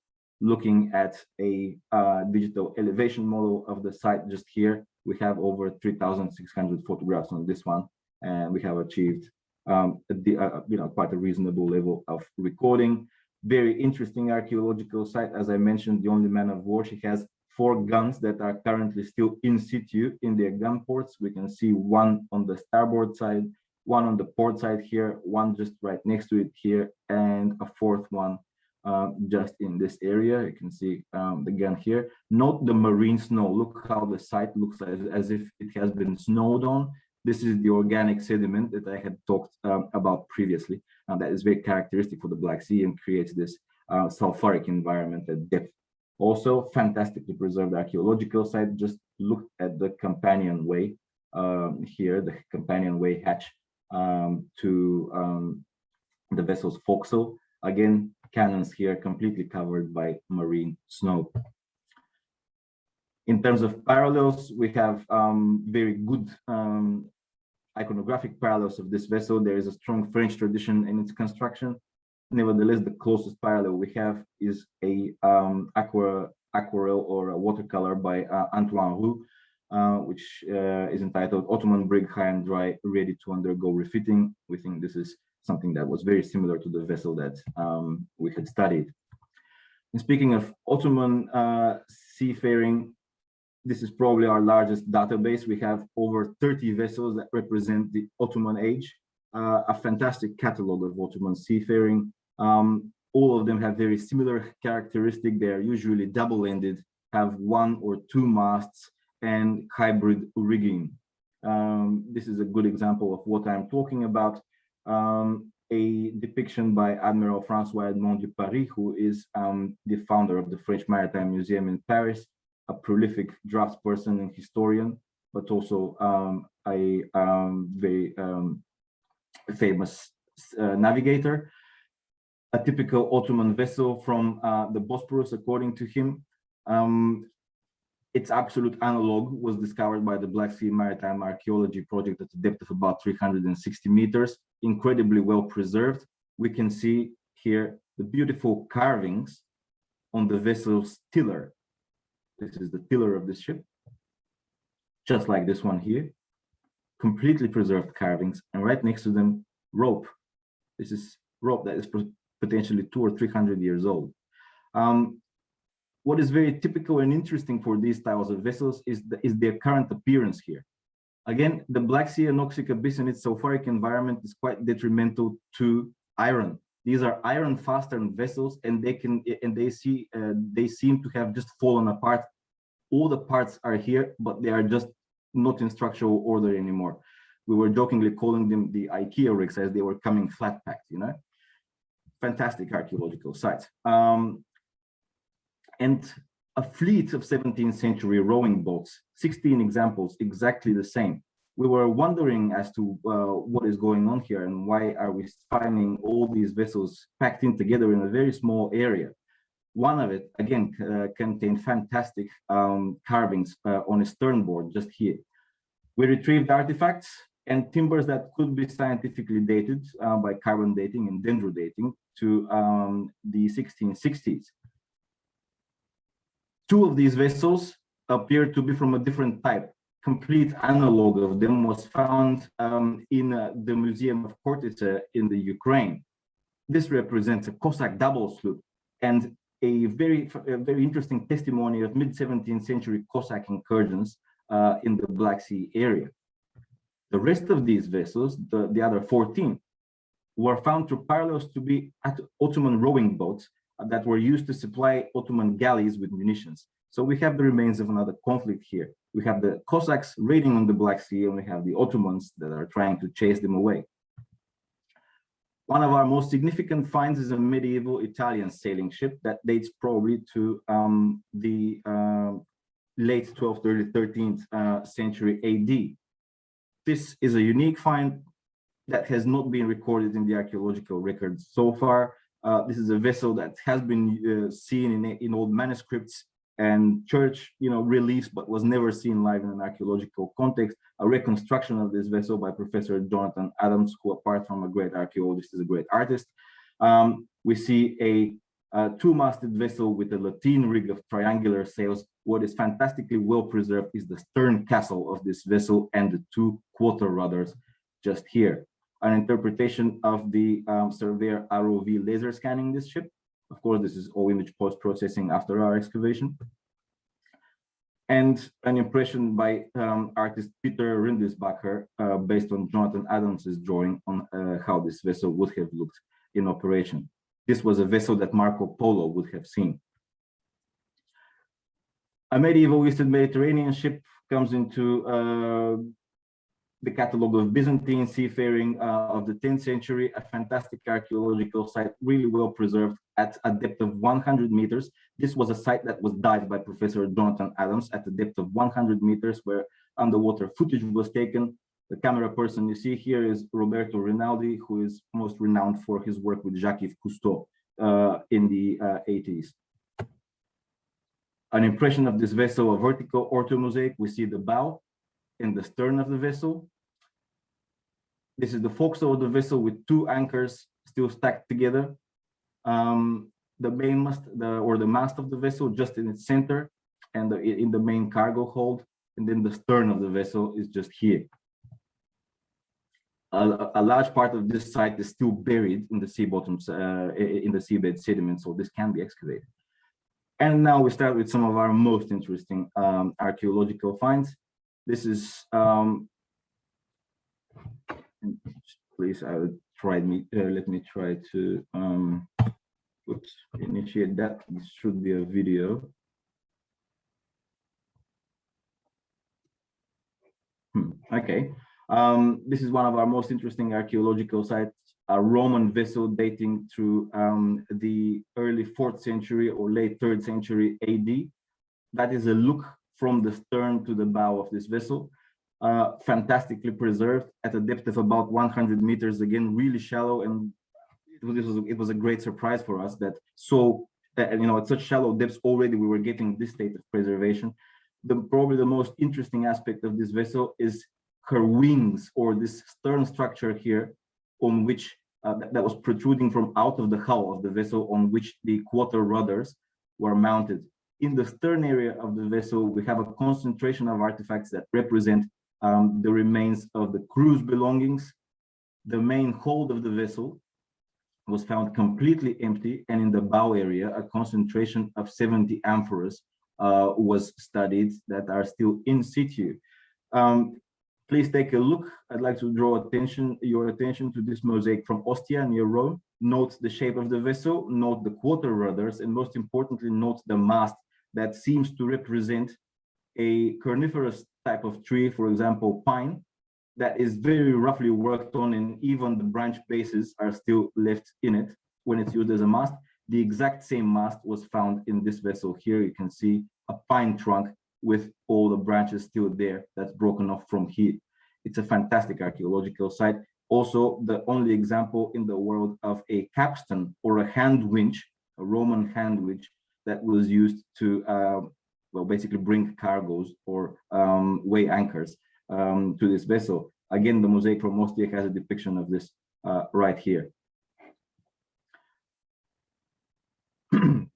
Looking at a digital elevation model of the site just here, we have over 3,600 photographs on this one, and we have achieved quite a reasonable level of recording. Very interesting archaeological site. As I mentioned, the only man of war. She has 4 guns that are currently still in situ in their gun ports. We can see one on the starboard side, one on the port side here, one just right next to it here, and a 4th one just in this area. You can see the gun here. Note the marine snow. Look how the site looks as if it has been snowed on. This is the organic sediment that I had talked about previously. That is very characteristic for the Black Sea and creates this sulfuric environment at depth. Also, fantastically preserved archaeological site. Just look at the companionway here, the companionway hatch to the vessel's forecastle. Again, cannons here completely covered by marine snow. In terms of parallels, we have very good iconographic parallels of this vessel. There is a strong French tradition in its construction. Nevertheless, the closest parallel we have is a aquarelle or a watercolor by Antoine Roux, which is entitled Ottoman Brig High and Dry, Ready to Undergo Refitting. We think this is something that was very similar to the vessel that we had studied. And speaking of Ottoman seafaring, this is probably our largest database. We have over 30 vessels that represent the Ottoman age, a fantastic catalog of Ottoman seafaring. All of them have very similar characteristics. They are usually double-ended, have 1 or 2 masts, and hybrid rigging. This is a good example of what I'm talking about. A depiction by Admiral François Edmond du Paris, who is the founder of the French Maritime Museum in Paris, a prolific draftsperson and historian, but also a very famous navigator. A typical Ottoman vessel from the Bosporus, according to him. Its absolute analog was discovered by the Black Sea Maritime Archaeology project at a depth of about 360 meters, incredibly well preserved. We can see here the beautiful carvings on the vessel's tiller. This is the tiller of this ship, just like this one here. Completely preserved carvings, and right next to them, rope. This is rope that is potentially 200 or 300 years old. What is very typical and interesting for these styles of vessels is their current appearance here. Again, the Black Sea anoxic abyss and its sulfuric environment is quite detrimental to iron. These are iron fastened vessels, and they seem to have just fallen apart. All the parts are here, but they are just not in structural order anymore. We were jokingly calling them the IKEA rigs as they were coming flat packed, you know. Fantastic archaeological sites. And a fleet of 17th century rowing boats, 16 examples, exactly the same. We were wondering as to what is going on here and why are we finding all these vessels packed in together in a very small area. One of it, again, contained fantastic carvings on a sternboard just here. We retrieved artifacts and timbers that could be scientifically dated by carbon dating and dendrodating to the 1660s. Two of these vessels appear to be from a different type. Complete analog of them was found in the Museum of Kortitsa in the Ukraine. This represents a Cossack double sloop and a very interesting testimony of mid-17th century Cossack incursions in the Black Sea area. The rest of these vessels, the other 14, were found through parallels to be Ottoman rowing boats that were used to supply Ottoman galleys with munitions. So we have the remains of another conflict here. We have the Cossacks raiding on the Black Sea, and we have the Ottomans that are trying to chase them away. One of our most significant finds is a medieval Italian sailing ship that dates probably to the late 12th, early 13th century AD. This is a unique find that has not been recorded in the archaeological records so far. This is a vessel that has been seen in old manuscripts and church, reliefs, but was never seen live in an archaeological context. A reconstruction of this vessel by Professor Jonathan Adams, who, apart from a great archaeologist, is a great artist. We see a two-masted vessel with a lateen rig of triangular sails. What is fantastically well preserved is the stern castle of this vessel and the two quarter rudders just here. An interpretation of the Surveyor ROV laser scanning this ship. Of course, this is all image post-processing after our excavation. And an impression by artist Peter Rindisbacher based on Jonathan Adams's drawing on how this vessel would have looked in operation. This was a vessel that Marco Polo would have seen. A medieval Eastern Mediterranean ship comes into the catalogue of Byzantine seafaring of the 10th century, a fantastic archaeological site, really well preserved at a depth of 100 meters. This was a site that was dived by Professor Jonathan Adams at a depth of 100 meters, where underwater footage was taken. The camera person you see here is Roberto Rinaldi, who is most renowned for his work with Jacques-Yves Cousteau in the 80s. An impression of this vessel, a vertical orthomosaic. We see the bow and the stern of the vessel. This is the forecastle of the vessel with two anchors still stacked together. The main mast, the mast of the vessel just in its center and in the main cargo hold, and then the stern of the vessel is just here. A large part of this site is still buried in the sea bottoms, in the seabed sediment, so this can be excavated. And now we start with some of our most interesting archaeological finds. This is, please, I would try let me try to initiate that. This should be a video. Okay. This is one of our most interesting archaeological sites, a Roman vessel dating to the early 4th century or late 3rd century AD. That is a look from the stern to the bow of this vessel, fantastically preserved at a depth of about 100 meters, again, really shallow. And it was a great surprise for us that at such shallow depths already we were getting this state of preservation. Probably the most interesting aspect of this vessel is her wings, or this stern structure here, on which that was protruding from out of the hull of the vessel, on which the quarter rudders were mounted. In the stern area of the vessel, we have a concentration of artifacts that represent the remains of the crew's belongings. The main hold of the vessel was found completely empty, and in the bow area, a concentration of 70 amphoras was studied that are still in situ. Please take a look. I'd like to draw your attention to this mosaic from Ostia near Rome. Note the shape of the vessel, note the quarter rudders, and most importantly, note the mast that seems to represent a carnivorous type of tree, for example, pine, that is very roughly worked on, and even the branch bases are still left in it when it's used as a mast. The exact same mast was found in this vessel here. You can see a pine trunk with all the branches still there that's broken off from here. It's a fantastic archaeological site. Also, the only example in the world of a capstan or a hand winch, a Roman hand winch, that was used to, well, basically bring cargoes or weigh anchors to this vessel. Again, the mosaic from Mosaic has a depiction of this right here.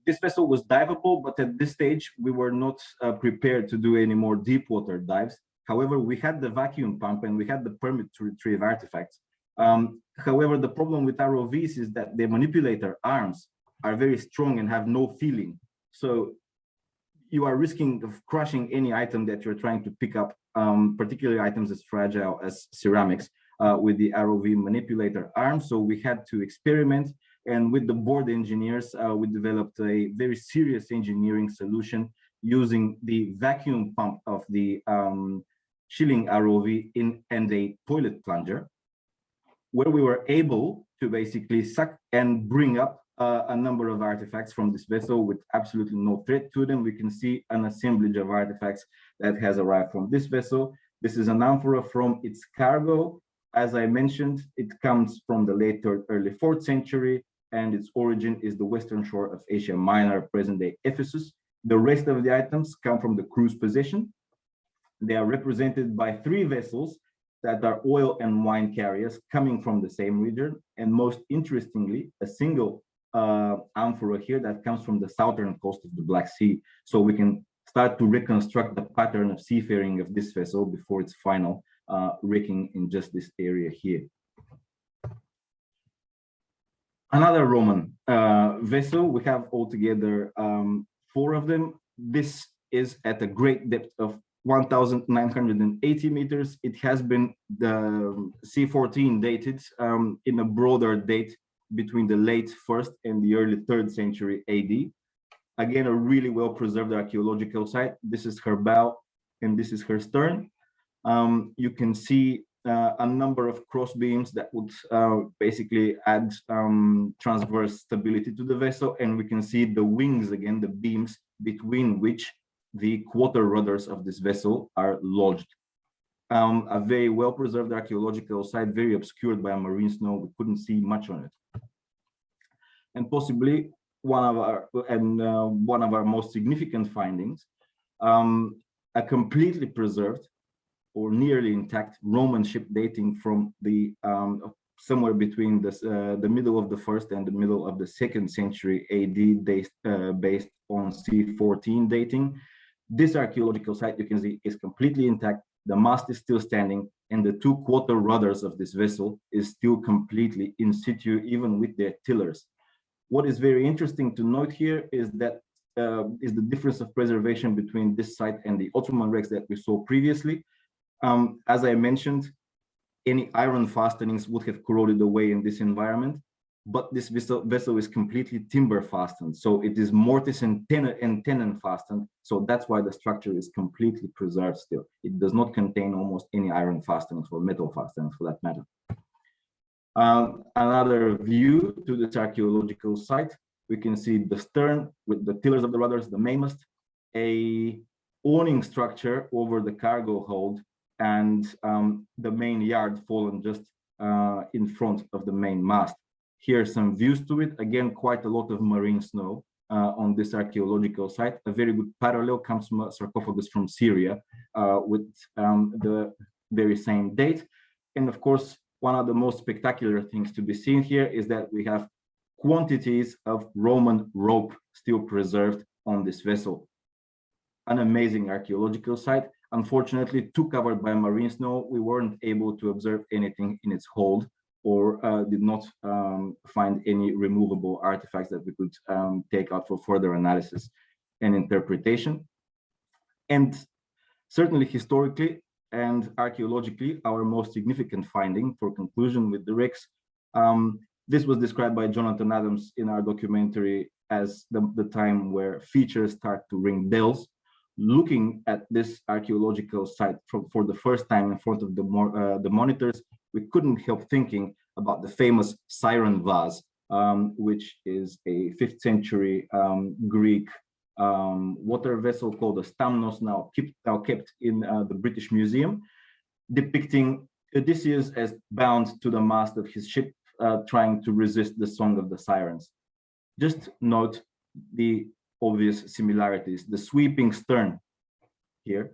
This vessel was diveable, but at this stage, we were not prepared to do any more deep water dives. However, we had the vacuum pump and we had the permit to retrieve artifacts. However, the problem with ROVs is that the manipulator arms are very strong and have no feeling. So you are risking of crushing any item that you're trying to pick up, particularly items as fragile as ceramics, with the ROV manipulator arm. So we had to experiment. And with the board engineers, we developed a very serious engineering solution using the vacuum pump of the Schilling ROV and a toilet plunger, where we were able to basically suck and bring up a number of artifacts from this vessel with absolutely no threat to them. We can see an assemblage of artifacts that has arrived from this vessel. This is an amphora from its cargo. As I mentioned, it comes from the late third, early 4th century, and its origin is the western shore of Asia Minor, present-day Ephesus. The rest of the items come from the crew's possession. They are represented by 3 vessels that are oil and wine carriers coming from the same region, and most interestingly, a single amphora here that comes from the southern coast of the Black Sea. So we can start to reconstruct the pattern of seafaring of this vessel before its final wrecking in just this area here. Another Roman vessel, we have altogether 4 of them. This is at a great depth of 1,980 meters. It has been the C14 dated in a broader date between the late 1st and the early 3rd century AD. Again, a really well preserved archaeological site. This is her bow and this is her stern. You can see a number of cross beams that would basically add transverse stability to the vessel, and we can see the wings again, the beams between which the quarter rudders of this vessel are lodged. A very well preserved archaeological site, very obscured by marine snow. We couldn't see much on it. And possibly one of our most significant findings, a completely preserved or nearly intact Roman ship dating from the somewhere between the middle of the 1st and the middle of the 2nd century AD, based on C14 dating. This archaeological site, you can see, is completely intact. The mast is still standing, and the 2 quarter rudders of this vessel is still completely in situ, even with their tillers. What is very interesting to note here is that is the difference of preservation between this site and the Ottoman wrecks that we saw previously. As I mentioned, any iron fastenings would have corroded away in this environment, but this vessel is completely timber fastened. So it is mortise and tenon fastened. So that's why the structure is completely preserved still. It does not contain almost any iron fastenings or metal fastenings for that matter. Another view to this archaeological site, we can see the stern with the tillers of the rudders, the mainmast, a awning structure over the cargo hold, and the main yard fallen just in front of the main mast. Here are some views to it. Again, quite a lot of marine snow on this archaeological site. A very good parallel comes from a sarcophagus from Syria with the very same date. And of course, one of the most spectacular things to be seen here is that we have quantities of Roman rope still preserved on this vessel. An amazing archaeological site. Unfortunately, too covered by marine snow, we weren't able to observe anything in its hold, or did not find any removable artifacts that we could take out for further analysis and interpretation. And certainly historically and archaeologically, our most significant finding for conclusion with the wrecks, this was described by Jonathan Adams in our documentary as the time where features start to ring bells. Looking at this archaeological site for the first time in front of the monitors, we couldn't help thinking about the famous Siren Vaz, which is a 5th century Greek water vessel called a Stamnos, now kept in the British Museum, depicting Odysseus as bound to the mast of his ship, trying to resist the song of the sirens. Just note the obvious similarities. The sweeping stern here,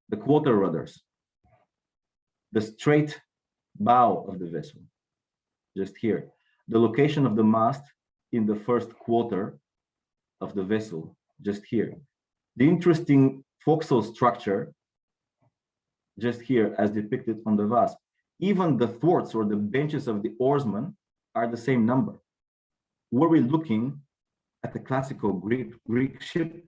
the quarter rudders, the straight bow of the vessel, just here, the location of the mast in the first quarter of the vessel, just here, the interesting forecastle structure, just here as depicted on the Vaz. Even the thwarts or the benches of the oarsmen are the same number. Were we looking at the classical Greek ship?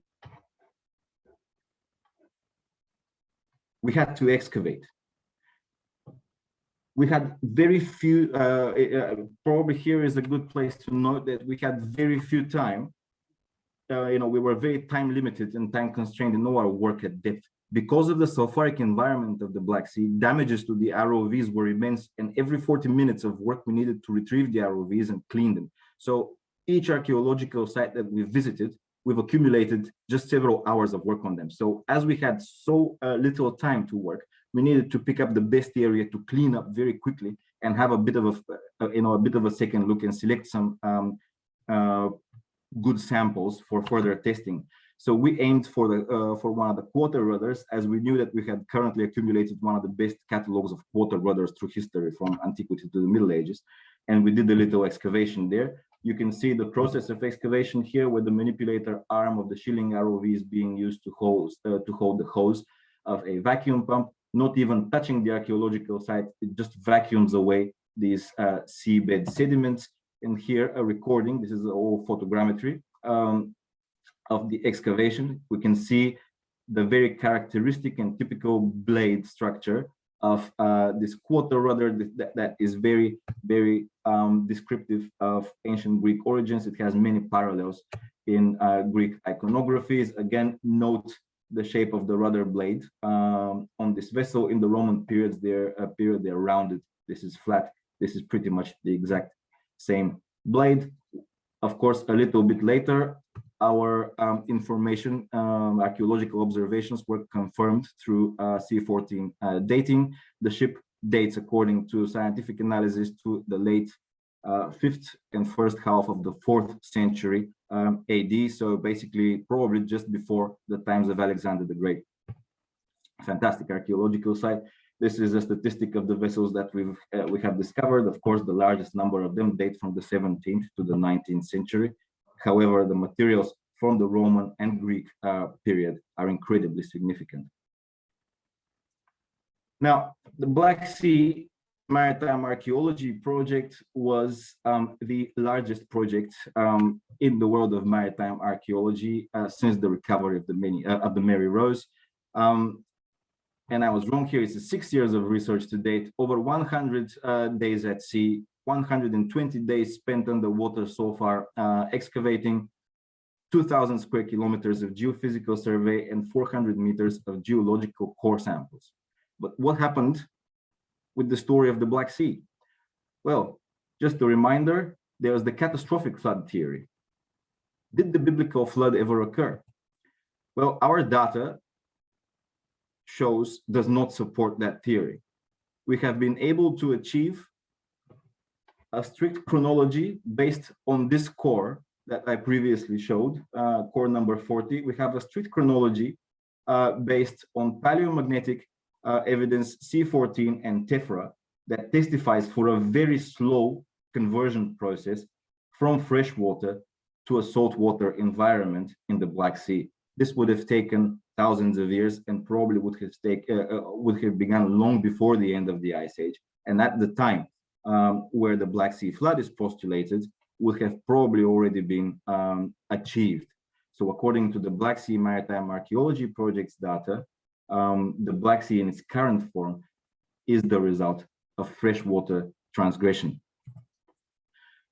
We had to excavate. We had very few, probably here is a good place to note that we had very few time. We were very time limited and time constrained in our work at depth. Because of the sulfuric environment of the Black Sea, damages to the ROVs were immense, and every 40 minutes of work we needed to retrieve the ROVs and clean them. So each archaeological site that we visited, we've accumulated just several hours of work on them. So as we had so little time to work, we needed to pick up the best area to clean up very quickly and have a bit of a second look and select some good samples for further testing. So we aimed for one of the quarter rudders, as we knew that we had currently accumulated one of the best catalogs of quarter rudders through history from antiquity to the Middle Ages, and we did a little excavation there. You can see the process of excavation here, where the manipulator arm of the shilling ROV is being used to hold the hose of a vacuum pump, not even touching the archaeological site. It just vacuums away these seabed sediments. And here a recording, this is all photogrammetry of the excavation. We can see the very characteristic and typical blade structure of this quarter rudder that is very, very descriptive of ancient Greek origins. It has many parallels in Greek iconographies. Again, note the shape of the rudder blade on this vessel. In the Roman periods, they're rounded. This is flat. This is pretty much the exact same blade. Of course, a little bit later, our information, archaeological observations were confirmed through C14 dating. The ship dates, according to scientific analysis, to the late 5th and first half of the 4th century AD. So basically, probably just before the times of Alexander the Great. Fantastic archaeological site. This is a statistic of the vessels that we have discovered. Of course, the largest number of them date from the 17th to the 19th century. However, the materials from the Roman and Greek period are incredibly significant. Now, the Black Sea Maritime Archaeology project was the largest project in the world of maritime archaeology since the recovery of the Mary Rose. And I was wrong here. It's 6 years of research to date, over 100 days at sea, 120 days spent underwater so far, excavating 2,000 square kilometers of geophysical survey and 400 meters of geological core samples. But what happened with the story of the Black Sea? Well, just a reminder, there was the catastrophic flood theory. Did the biblical flood ever occur? Well, our data does not support that theory. We have been able to achieve a strict chronology based on this core that I previously showed, core number 40. We have a strict chronology based on paleomagnetic evidence C14 and tephra that testifies for a very slow conversion process from freshwater to a saltwater environment in the Black Sea. This would have taken thousands of years and probably would have begun long before the end of the Ice Age. And at the time where the Black Sea flood is postulated, would have probably already been achieved. So according to the Black Sea Maritime Archaeology Project's data, the Black Sea in its current form is the result of freshwater transgression.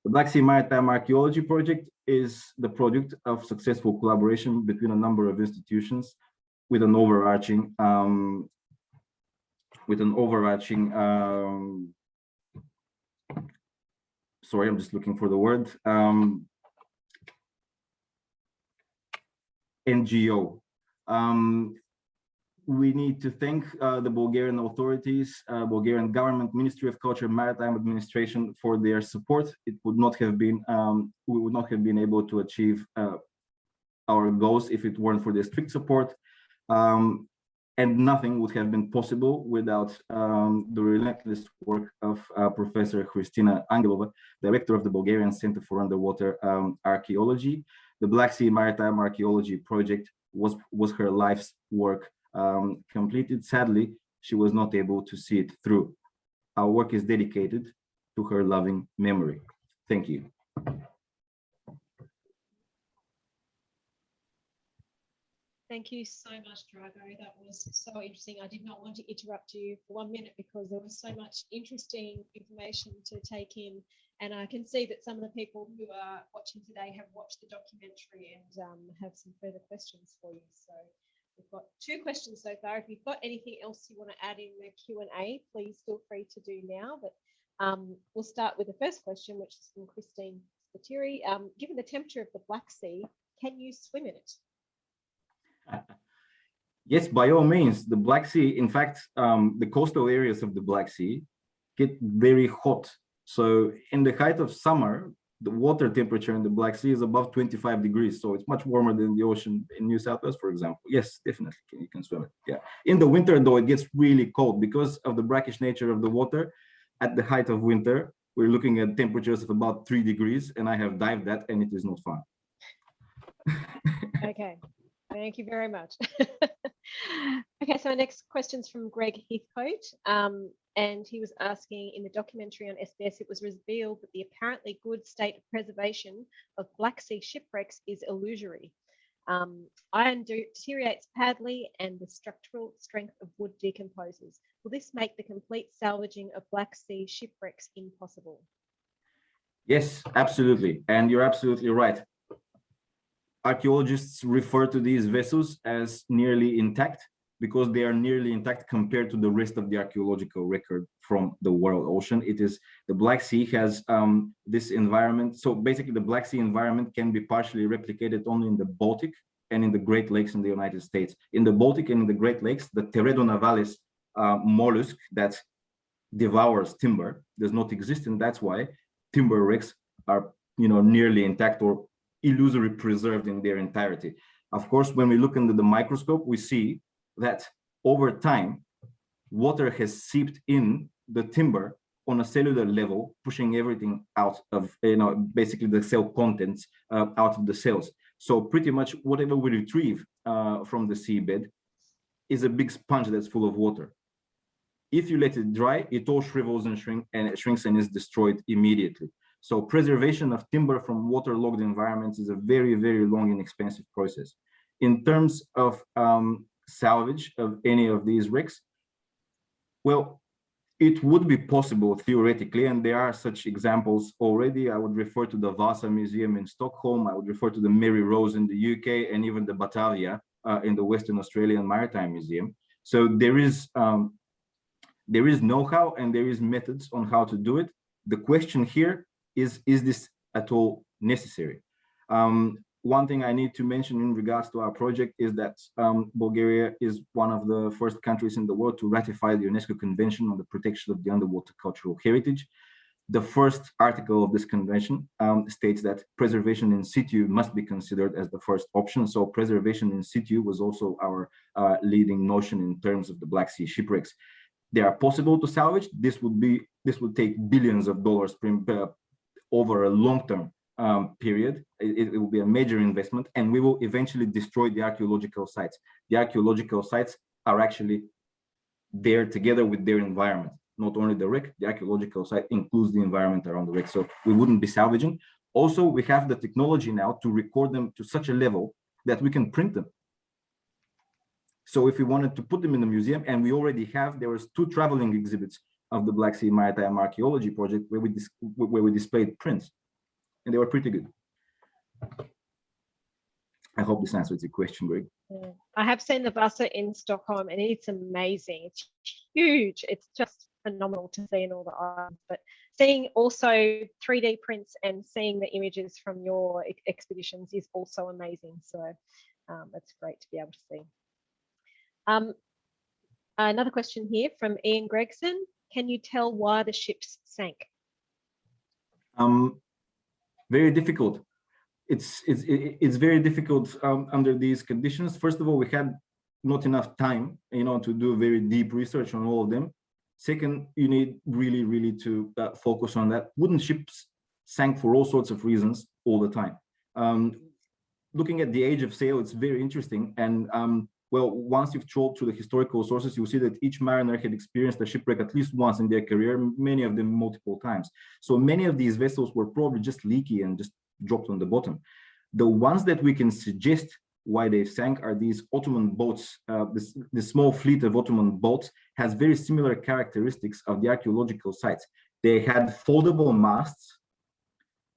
The Black Sea Maritime Archaeology Project is the product of successful collaboration between a number of institutions with an overarching sorry, I'm just looking for the word, NGO. We need to thank the Bulgarian authorities, Bulgarian government, Ministry of Culture, Maritime Administration for their support. It would not have been, we would not have been able to achieve our goals if it weren't for the strict support. And nothing would have been possible without the relentless work of Professor Christina Angelova, director of the Bulgarian Center for Underwater Archaeology. The Black Sea Maritime Archaeology project was her life's work completed. Sadly, she was not able to see it through. Our work is dedicated to her loving memory. Thank you. Thank you so much, Drago. That was so interesting. I did not want to interrupt you for 1 minute because there was so much interesting information to take in. And I can see that some of the people who are watching today have watched the documentary and have some further questions for you. So we've got 2 questions so far. If you've got anything else you want to add in the Q&A, please feel free to do now. But we'll start with the first question, which is from Christine Spiteri. Given the temperature of the Black Sea, can you swim in it? Yes, by all means. The Black Sea, in fact, the coastal areas of the Black Sea get very hot. So in the height of summer, the water temperature in the Black Sea is above 25 degrees. So it's much warmer than the ocean in New South Wales, for example. Yes, definitely, you can swim it. Yeah. In the winter, though, it gets really cold because of the brackish nature of the water. At the height of winter, we're looking at temperatures of about 3 degrees, and I have dived that, and it is not fun. Okay. Thank you very much. Okay, so our next question's from Greg Heathcote, and he was asking, in the documentary on SBS, it was revealed that the apparently good state of preservation of Black Sea shipwrecks is illusory. Iron deteriorates badly and the structural strength of wood decomposes. Will this make the complete salvaging of Black Sea shipwrecks impossible? Yes, absolutely. And you're absolutely right. Archaeologists refer to these vessels as nearly intact because they are nearly intact compared to the rest of the archaeological record from the world ocean. It is the Black Sea has this environment. So basically the Black Sea environment can be partially replicated only in the Baltic and in the Great Lakes in the United States. In the Baltic and in the Great Lakes, the Teredo navalis mollusk that devours timber does not exist, and that's why timber wrecks are nearly intact or illusory preserved in their entirety. Of course, when we look under the microscope, we see that over time, water has seeped in the timber on a cellular level, pushing everything out of, basically the cell contents out of the cells. So pretty much whatever we retrieve from the seabed is a big sponge that's full of water. If you let it dry, it all shrivels and shrinks and is destroyed immediately. So preservation of timber from waterlogged environments is a very, very long and expensive process. In terms of salvage of any of these wrecks, well, it would be possible theoretically, and there are such examples already. I would refer to the Vasa Museum in Stockholm. I would refer to the Mary Rose in the UK, and even the Batavia in the Western Australian Maritime Museum. So there is know-how and there is methods on how to do it. The question here is this at all necessary? One thing I need to mention in regards to our project is that Bulgaria is one of the first countries in the world to ratify the UNESCO Convention on the Protection of the Underwater Cultural Heritage. The first article of this convention states that preservation in situ must be considered as the first option. So preservation in situ was also our leading notion in terms of the Black Sea shipwrecks. They are possible to salvage. This would take billions of dollars over a long-term period. It will be a major investment, and we will eventually destroy the archaeological sites. The archaeological sites are actually there together with their environment. Not only the wreck, the archaeological site includes the environment around the wreck. So we wouldn't be salvaging. Also, we have the technology now to record them to such a level that we can print them. So if we wanted to put them in the museum, and we already have, there was 2 traveling exhibits of the Black Sea Maritime Archaeology project where we displayed prints, and they were pretty good. I hope this answers your question, Greg. Yeah. I have seen the Vasa in Stockholm, and it's amazing. It's huge. It's just phenomenal to see in all the items. But seeing also 3D prints and seeing the images from your expeditions is also amazing. So it's great to be able to see. Another question here from Ian Gregson. Can you tell why the ships sank? Very difficult. it's very difficult under these conditions. First of all, we had not enough time, to do very deep research on all of them. Second, you need really to focus on that. Wooden ships sank for all sorts of reasons all the time. Looking at the age of sail, it's very interesting. And well, once you've trawled through the historical sources, you'll see that each mariner had experienced a shipwreck at least once in their career, many of them multiple times. So many of these vessels were probably just leaky and just dropped on the bottom. The ones that we can suggest why they sank are these Ottoman boats. This small fleet of Ottoman boats has very similar characteristics of the archaeological sites. They had foldable masts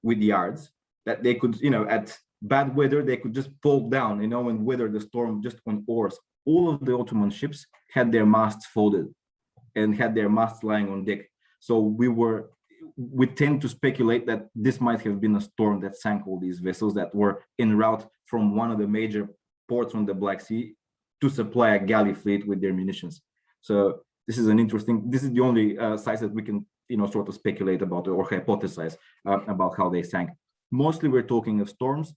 with yards that they could, at bad weather, they could just fold down, and weather the storm just on oars. All of the Ottoman ships had their masts folded and had their masts lying on deck. So we tend to speculate that this might have been a storm that sank all these vessels that were en route from one of the major ports on the Black Sea to supply a galley fleet with their munitions. So this is the only sites that we can, sort of speculate about or hypothesize about how they sank. Mostly we're talking of storms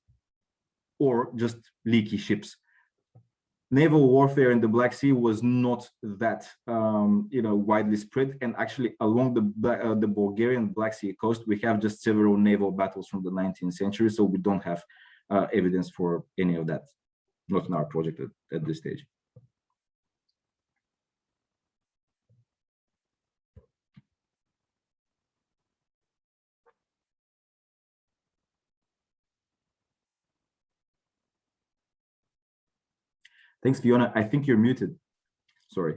or just leaky ships. Naval warfare in the Black Sea was not that widely spread, and actually along the Bulgarian Black Sea coast we have just several naval battles from the 19th century, so we don't have evidence for any of that, not in our project at this stage. Thanks, Fiona. I think you're muted. Sorry.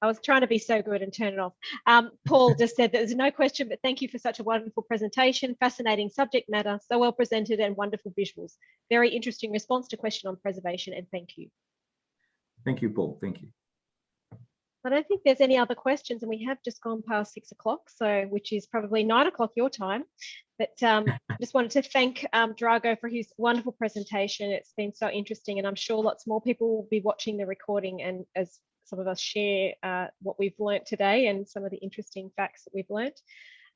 I was trying to be so good and turn it off. Paul just said there's no question, but thank you for such a wonderful presentation, fascinating subject matter, so well presented and wonderful visuals. Very interesting response to question on preservation, and thank you. Thank you, Paul. Thank you. I don't think there's any other questions, and we have just gone past 6 o'clock, so which is probably 9 o'clock your time. But just wanted to thank Drago for his wonderful presentation. It's been so interesting, and I'm sure lots more people will be watching the recording, and as some of us share what we've learnt today and some of the interesting facts that we've learnt.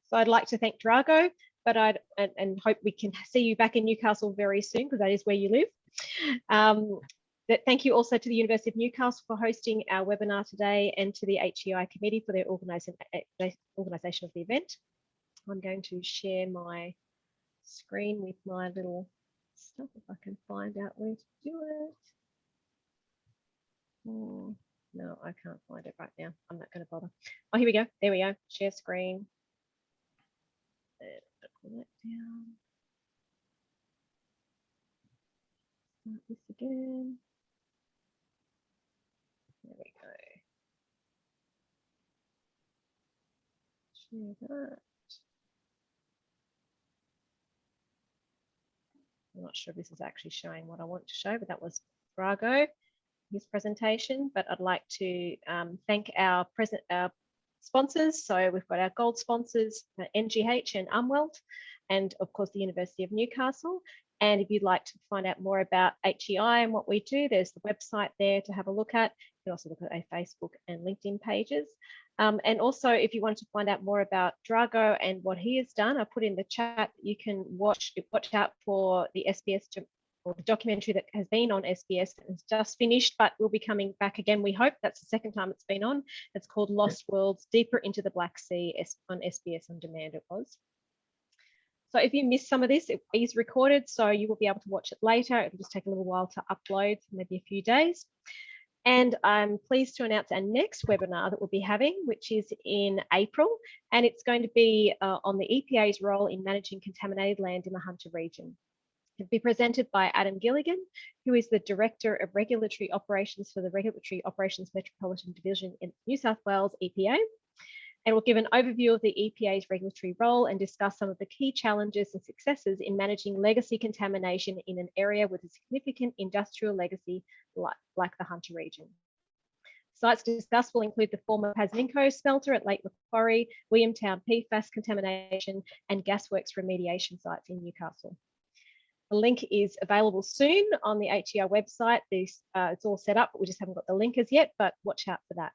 So I'd like to thank Drago, but and hope we can see you back in Newcastle very soon, because that is where you live. But thank you also to the University of Newcastle for hosting our webinar today, and to the HEI committee for their organisation of the event. I'm going to share my screen with my little stuff if I can find out where to do it. Oh, no, I can't find it right now. I'm not going to bother. Oh, here we go. There we go. Share screen. Pull that down. Start this again. There we go. Share that. I'm not sure if this is actually showing what I want to show, but that was Drago, his presentation. But I'd like to thank our sponsors. So we've got our gold sponsors, NGH and Umwelt, and of course the University of Newcastle. And if you'd like to find out more about HEI and what we do, there's the website there to have a look at. You can also look at our Facebook and LinkedIn pages. And also, if you want to find out more about Drago and what he has done, I put in the chat, you can watch out for the SBS or the documentary that has been on SBS. It's just finished, but we'll be coming back again, we hope. That's the second time it's been on. It's called Lost Worlds, Deeper into the Black Sea on SBS On Demand it was. So if you missed some of this, it is recorded, so you will be able to watch it later. It'll just take a little while to upload, maybe a few days. And I'm pleased to announce our next webinar that we'll be having, which is in April, and it's going to be on the EPA's role in managing contaminated land in the Hunter region. It'll be presented by Adam Gilligan, who is the Director of Regulatory Operations for the Regulatory Operations Metropolitan Division in New South Wales EPA. And we'll give an overview of the EPA's regulatory role and discuss some of the key challenges and successes in managing legacy contamination in an area with a significant industrial legacy like the Hunter region. Sites discussed will include the former Pasminco smelter at Lake Macquarie, Williamtown PFAS contamination, and gasworks remediation sites in Newcastle. The link is available soon on the HEI website. It's all set up, but we just haven't got the link as yet, but watch out for that.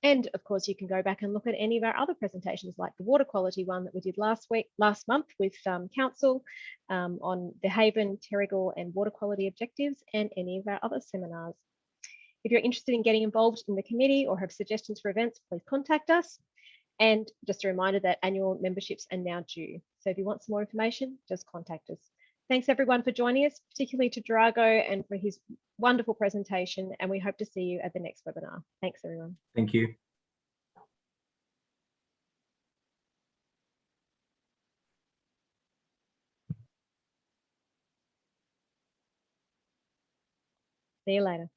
And of course, you can go back and look at any of our other presentations, like the water quality one that we did last month with Council on the Haven, Terrigal and water quality objectives, and any of our other seminars. If you're interested in getting involved in the committee or have suggestions for events, please contact us. And just a reminder that annual memberships are now due. So if you want some more information, just contact us. Thanks everyone for joining us, particularly to Drago and for his wonderful presentation. And we hope to see you at the next webinar. Thanks everyone. Thank you. See you later.